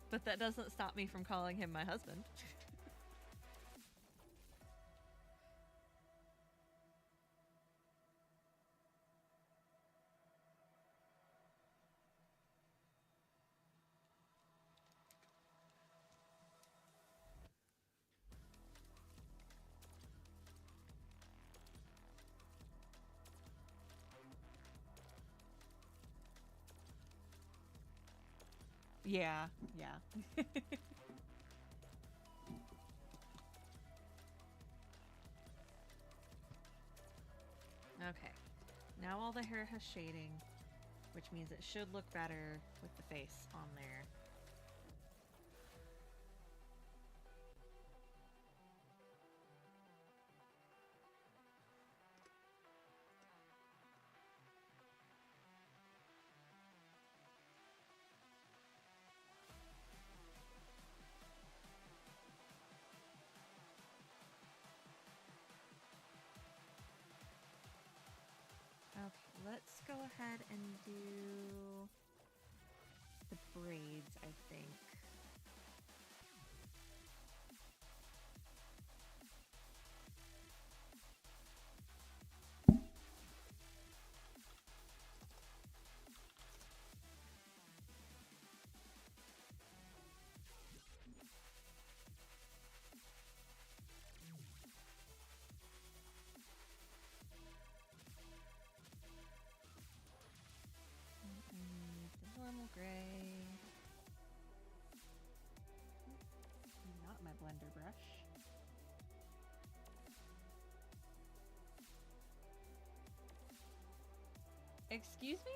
But that doesn't stop me from calling him my husband. Yeah. Okay. Now all the hair has shading, which means it should look better with the face on there. Okay, let's go ahead and do the braids, I think. The normal gray. Not my blender brush. Excuse me?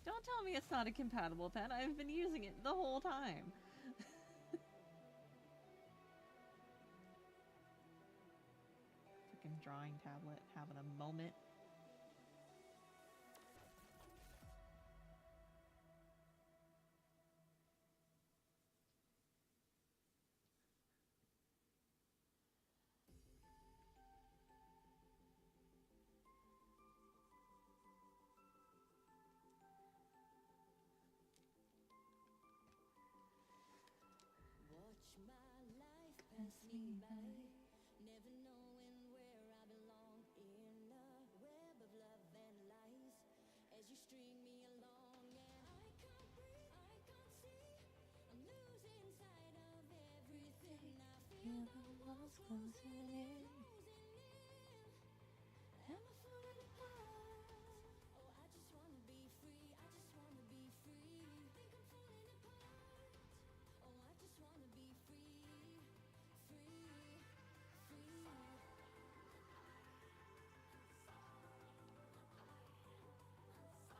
Don't tell tell me it's not a compatible pen. I've been using it the whole time. Freaking drawing tablet having a moment.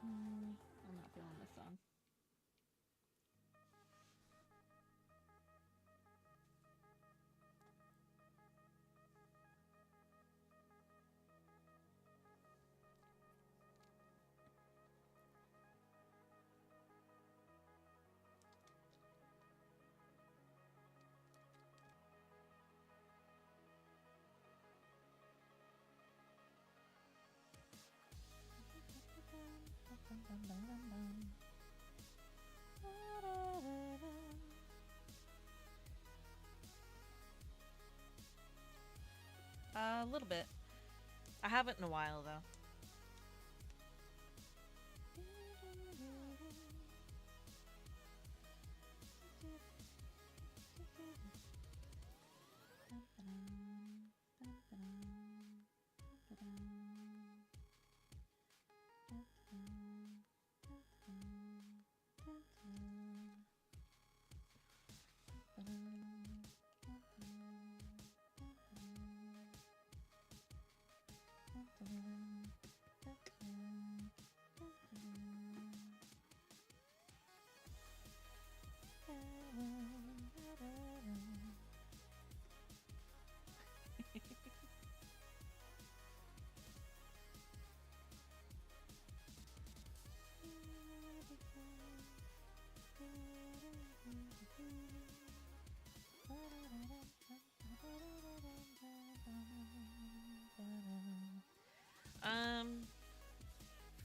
I'm not feeling this song. A little bit. I haven't in a while though.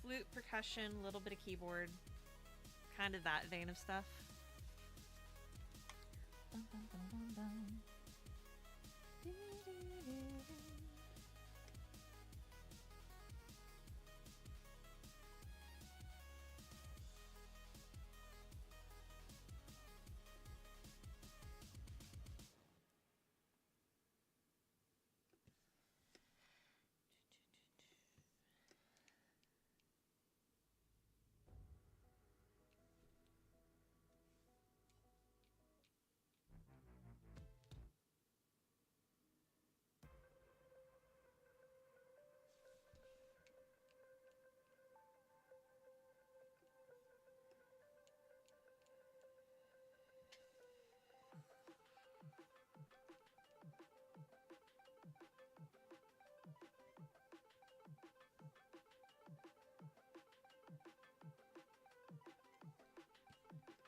Flute, percussion, a little bit of keyboard, kind of that vein of stuff.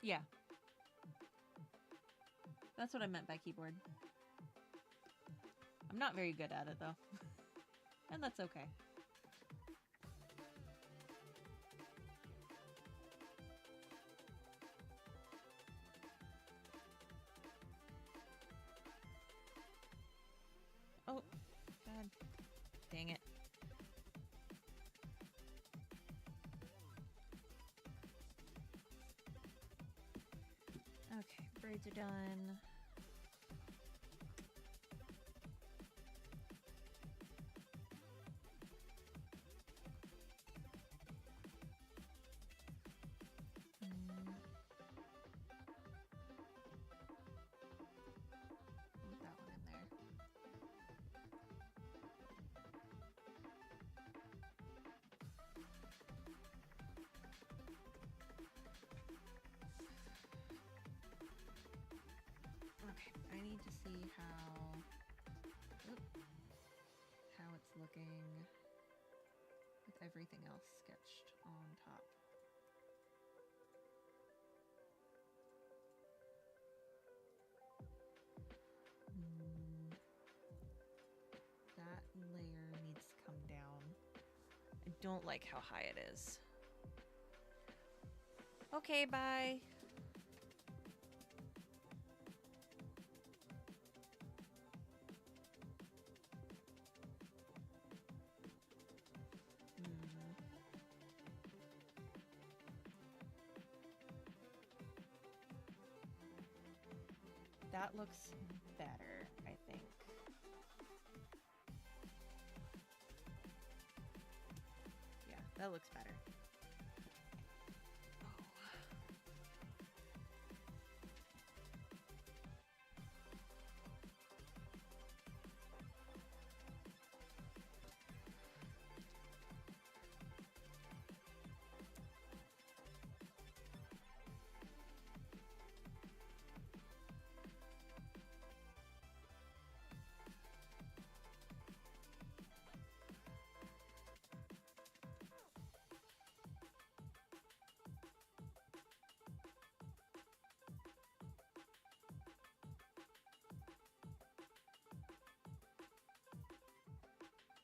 Yeah. That's what I meant by keyboard. I'm not very good at it, though. And that's okay. Oh, God. Dang it. Okay, braids are done. Put that one in there. how it's looking with everything else sketched on top. That layer needs to come down. I don't like how high it is. Okay, bye. That looks better, I think. Yeah, that looks better.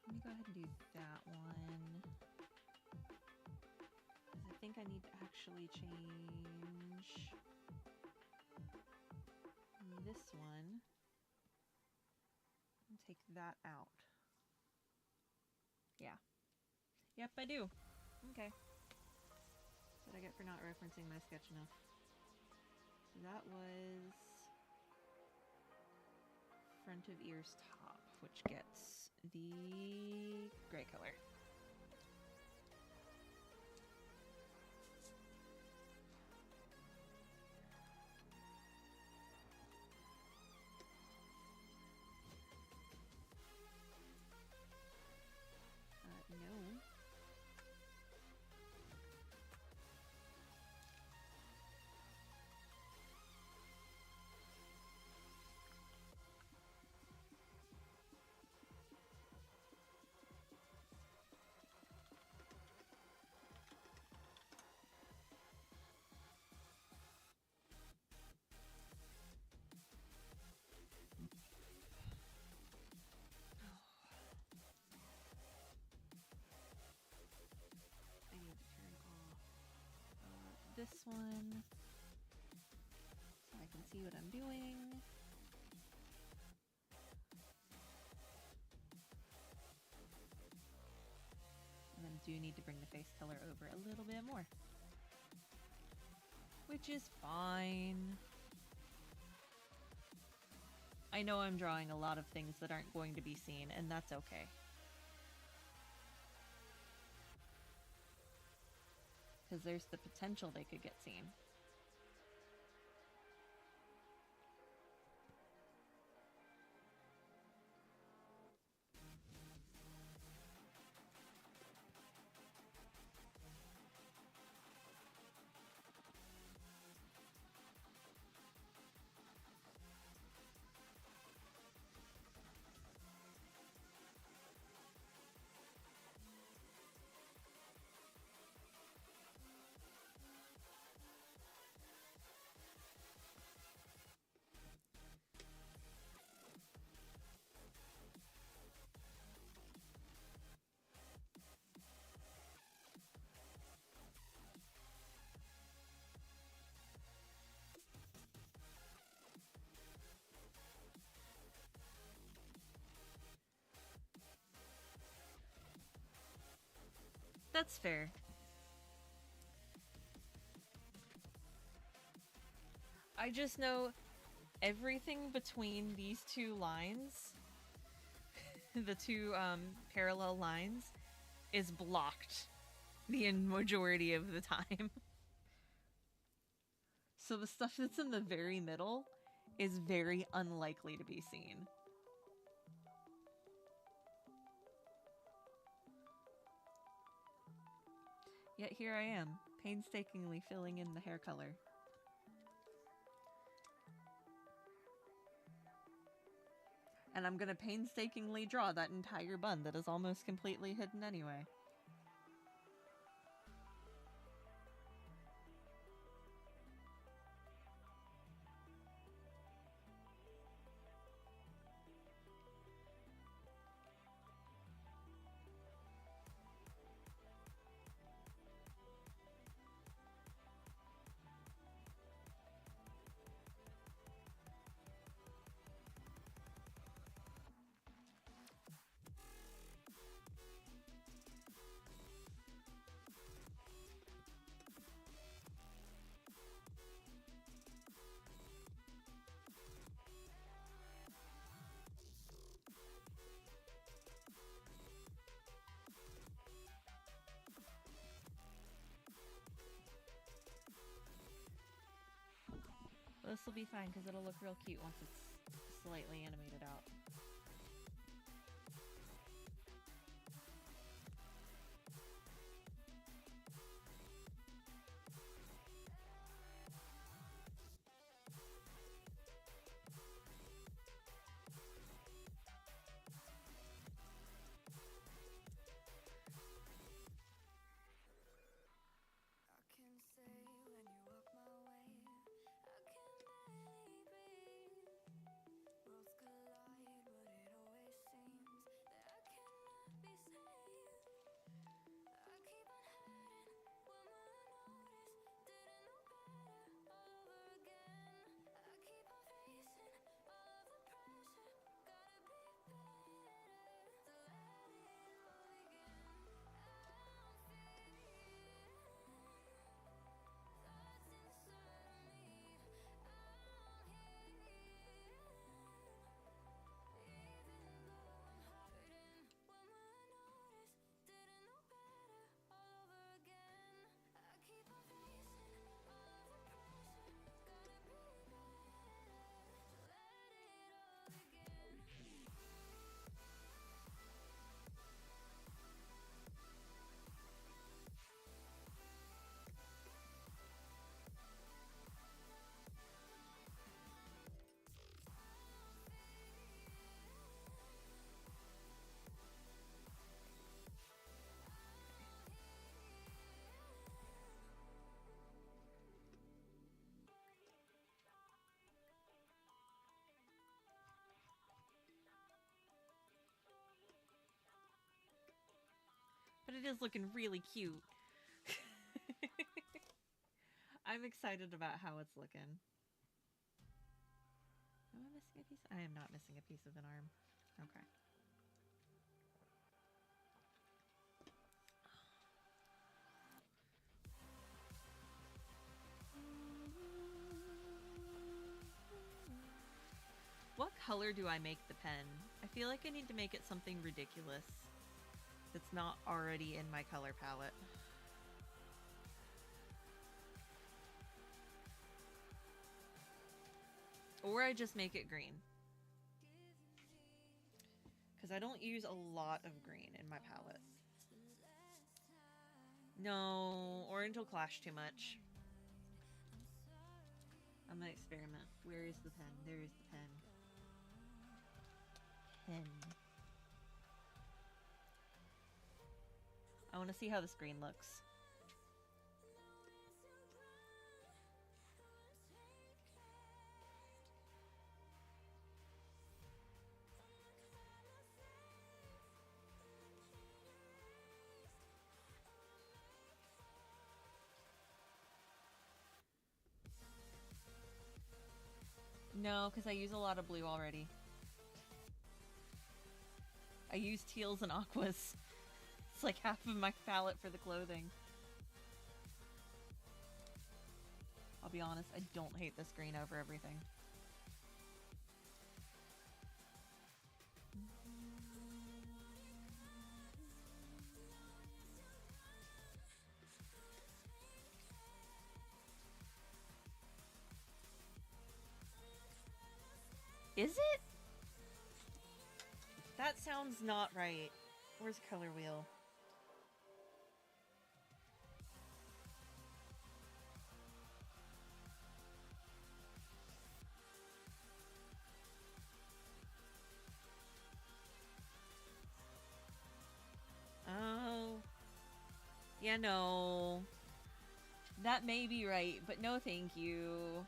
Let me go ahead and do that one. Because I think I need to actually change this one and take that out. Yeah. Yep, I do. Okay. That's what I get for not referencing my sketch enough. So that was front of ears top, which gets the gray color. No. I need to turn off this one so I can see what I'm doing. And then do need to bring the face color over a little bit more, which is fine. I know I'm drawing a lot of things that aren't going to be seen, and that's okay. Because there's the potential they could get seen. That's fair. I just know everything between these two lines, the two parallel lines, is blocked the majority of the time. So the stuff that's in the very middle is very unlikely to be seen. Yet here I am, painstakingly filling in the hair color. And I'm gonna painstakingly draw that entire bun that is almost completely hidden anyway. This will be fine because it'll look real cute once it's slightly animated out. But it is looking really cute. I'm excited about how it's looking. Am I missing a piece? I am not missing a piece of an arm. Okay. What color do I make the pen? I feel like I need to make it something ridiculous that's not already in my color palette. Or I just make it green. Because I don't use a lot of green in my palette. No, orange will clash too much. I'm gonna experiment. Where is the pen? There is the pen. Pen. I want to see how this green looks. No, because I use a lot of blue already. I use teals and aquas. It's like half of my palette for the clothing. I'll be honest, I don't hate this green over everything. Is it? That sounds not right. Where's color wheel? Yeah, no. That may be right, but no thank you.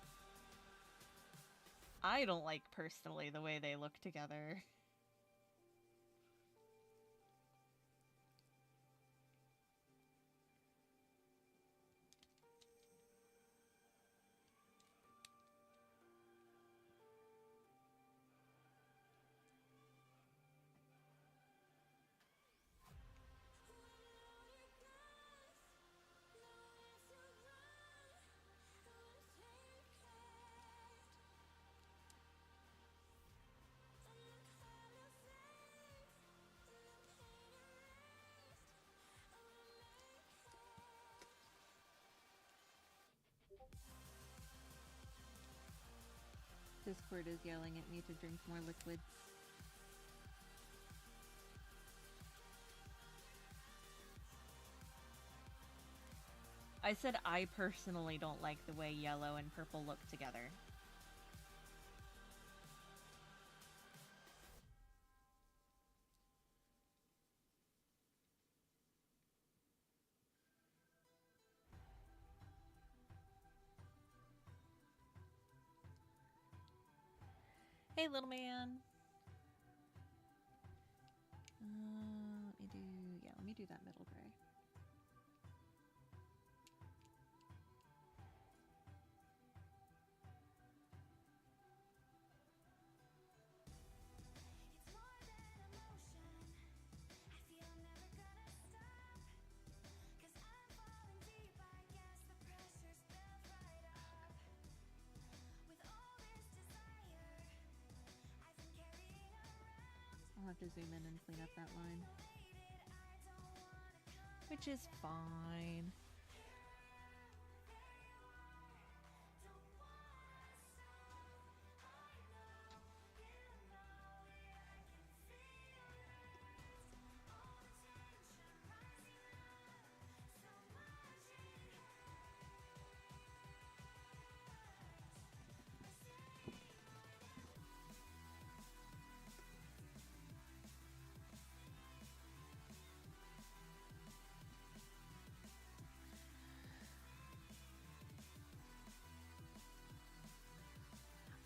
I don't like personally the way they look together. Discord is yelling at me to drink more liquids. I said I personally don't like the way yellow and purple look together. Hey, little man. Let me do that middle gray. I'll have to zoom in and clean up that line. Which is fine.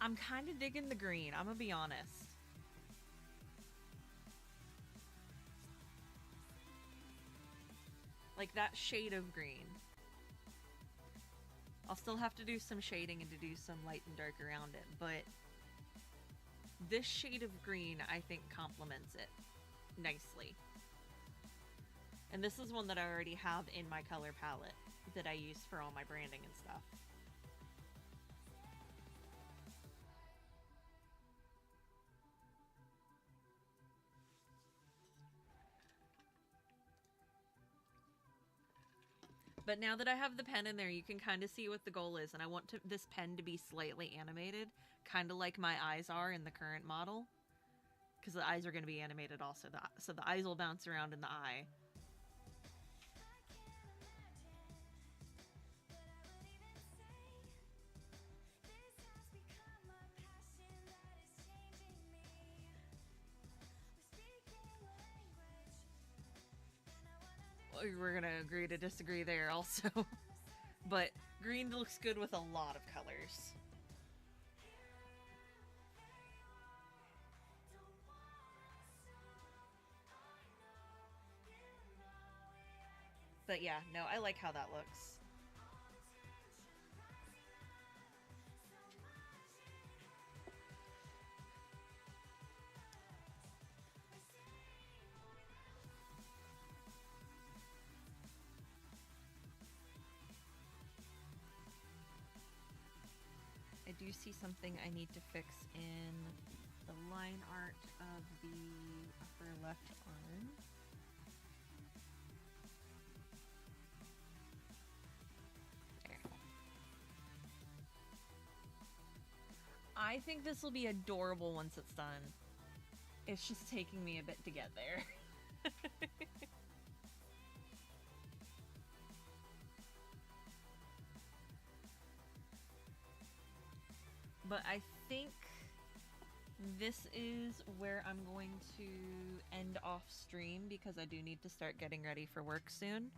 I'm kind of digging the green, I'm gonna be honest. Like that shade of green. I'll still have to do some shading and to do some light and dark around it, but this shade of green I think complements it nicely. And this is one that I already have in my color palette that I use for all my branding and stuff. But now that I have the pen in there, you can kind of see what the goal is. And I want this pen to be slightly animated, kind of like my eyes are in the current model. Because the eyes are going to be animated also. So the eyes will bounce around in the eye. We're going to agree to disagree there also. But green looks good with a lot of colors. But yeah, no, I like how that looks. I do see something I need to fix in the line art of the upper left arm. There. I think this will be adorable once it's done. It's just taking me a bit to get there. But I think this is where I'm going to end off stream because I do need to start getting ready for work soon.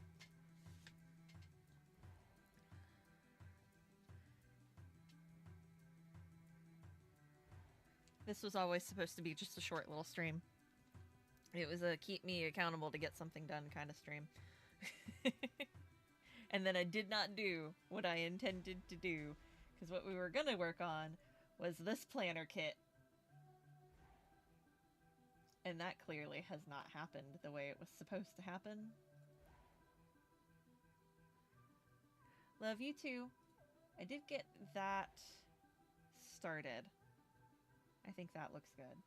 This was always supposed to be just a short little stream. It was a keep me accountable to get something done kind of stream. And then I did not do what I intended to do, because what we were going to work on was this planner kit. And that clearly has not happened the way it was supposed to happen. Love you too. I did get that started. I think that looks good.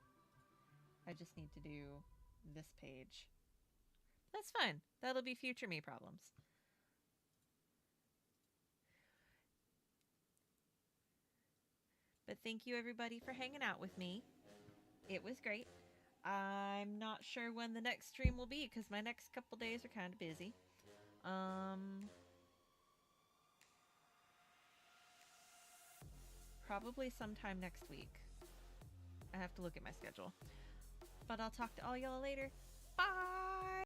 I just need to do this page. That's fine. That'll be future me problems. But thank you everybody for hanging out with me. It was great. I'm not sure when the next stream will be because my next couple days are kind of busy. Probably sometime next week. I have to look at my schedule. But I'll talk to all y'all later. Bye!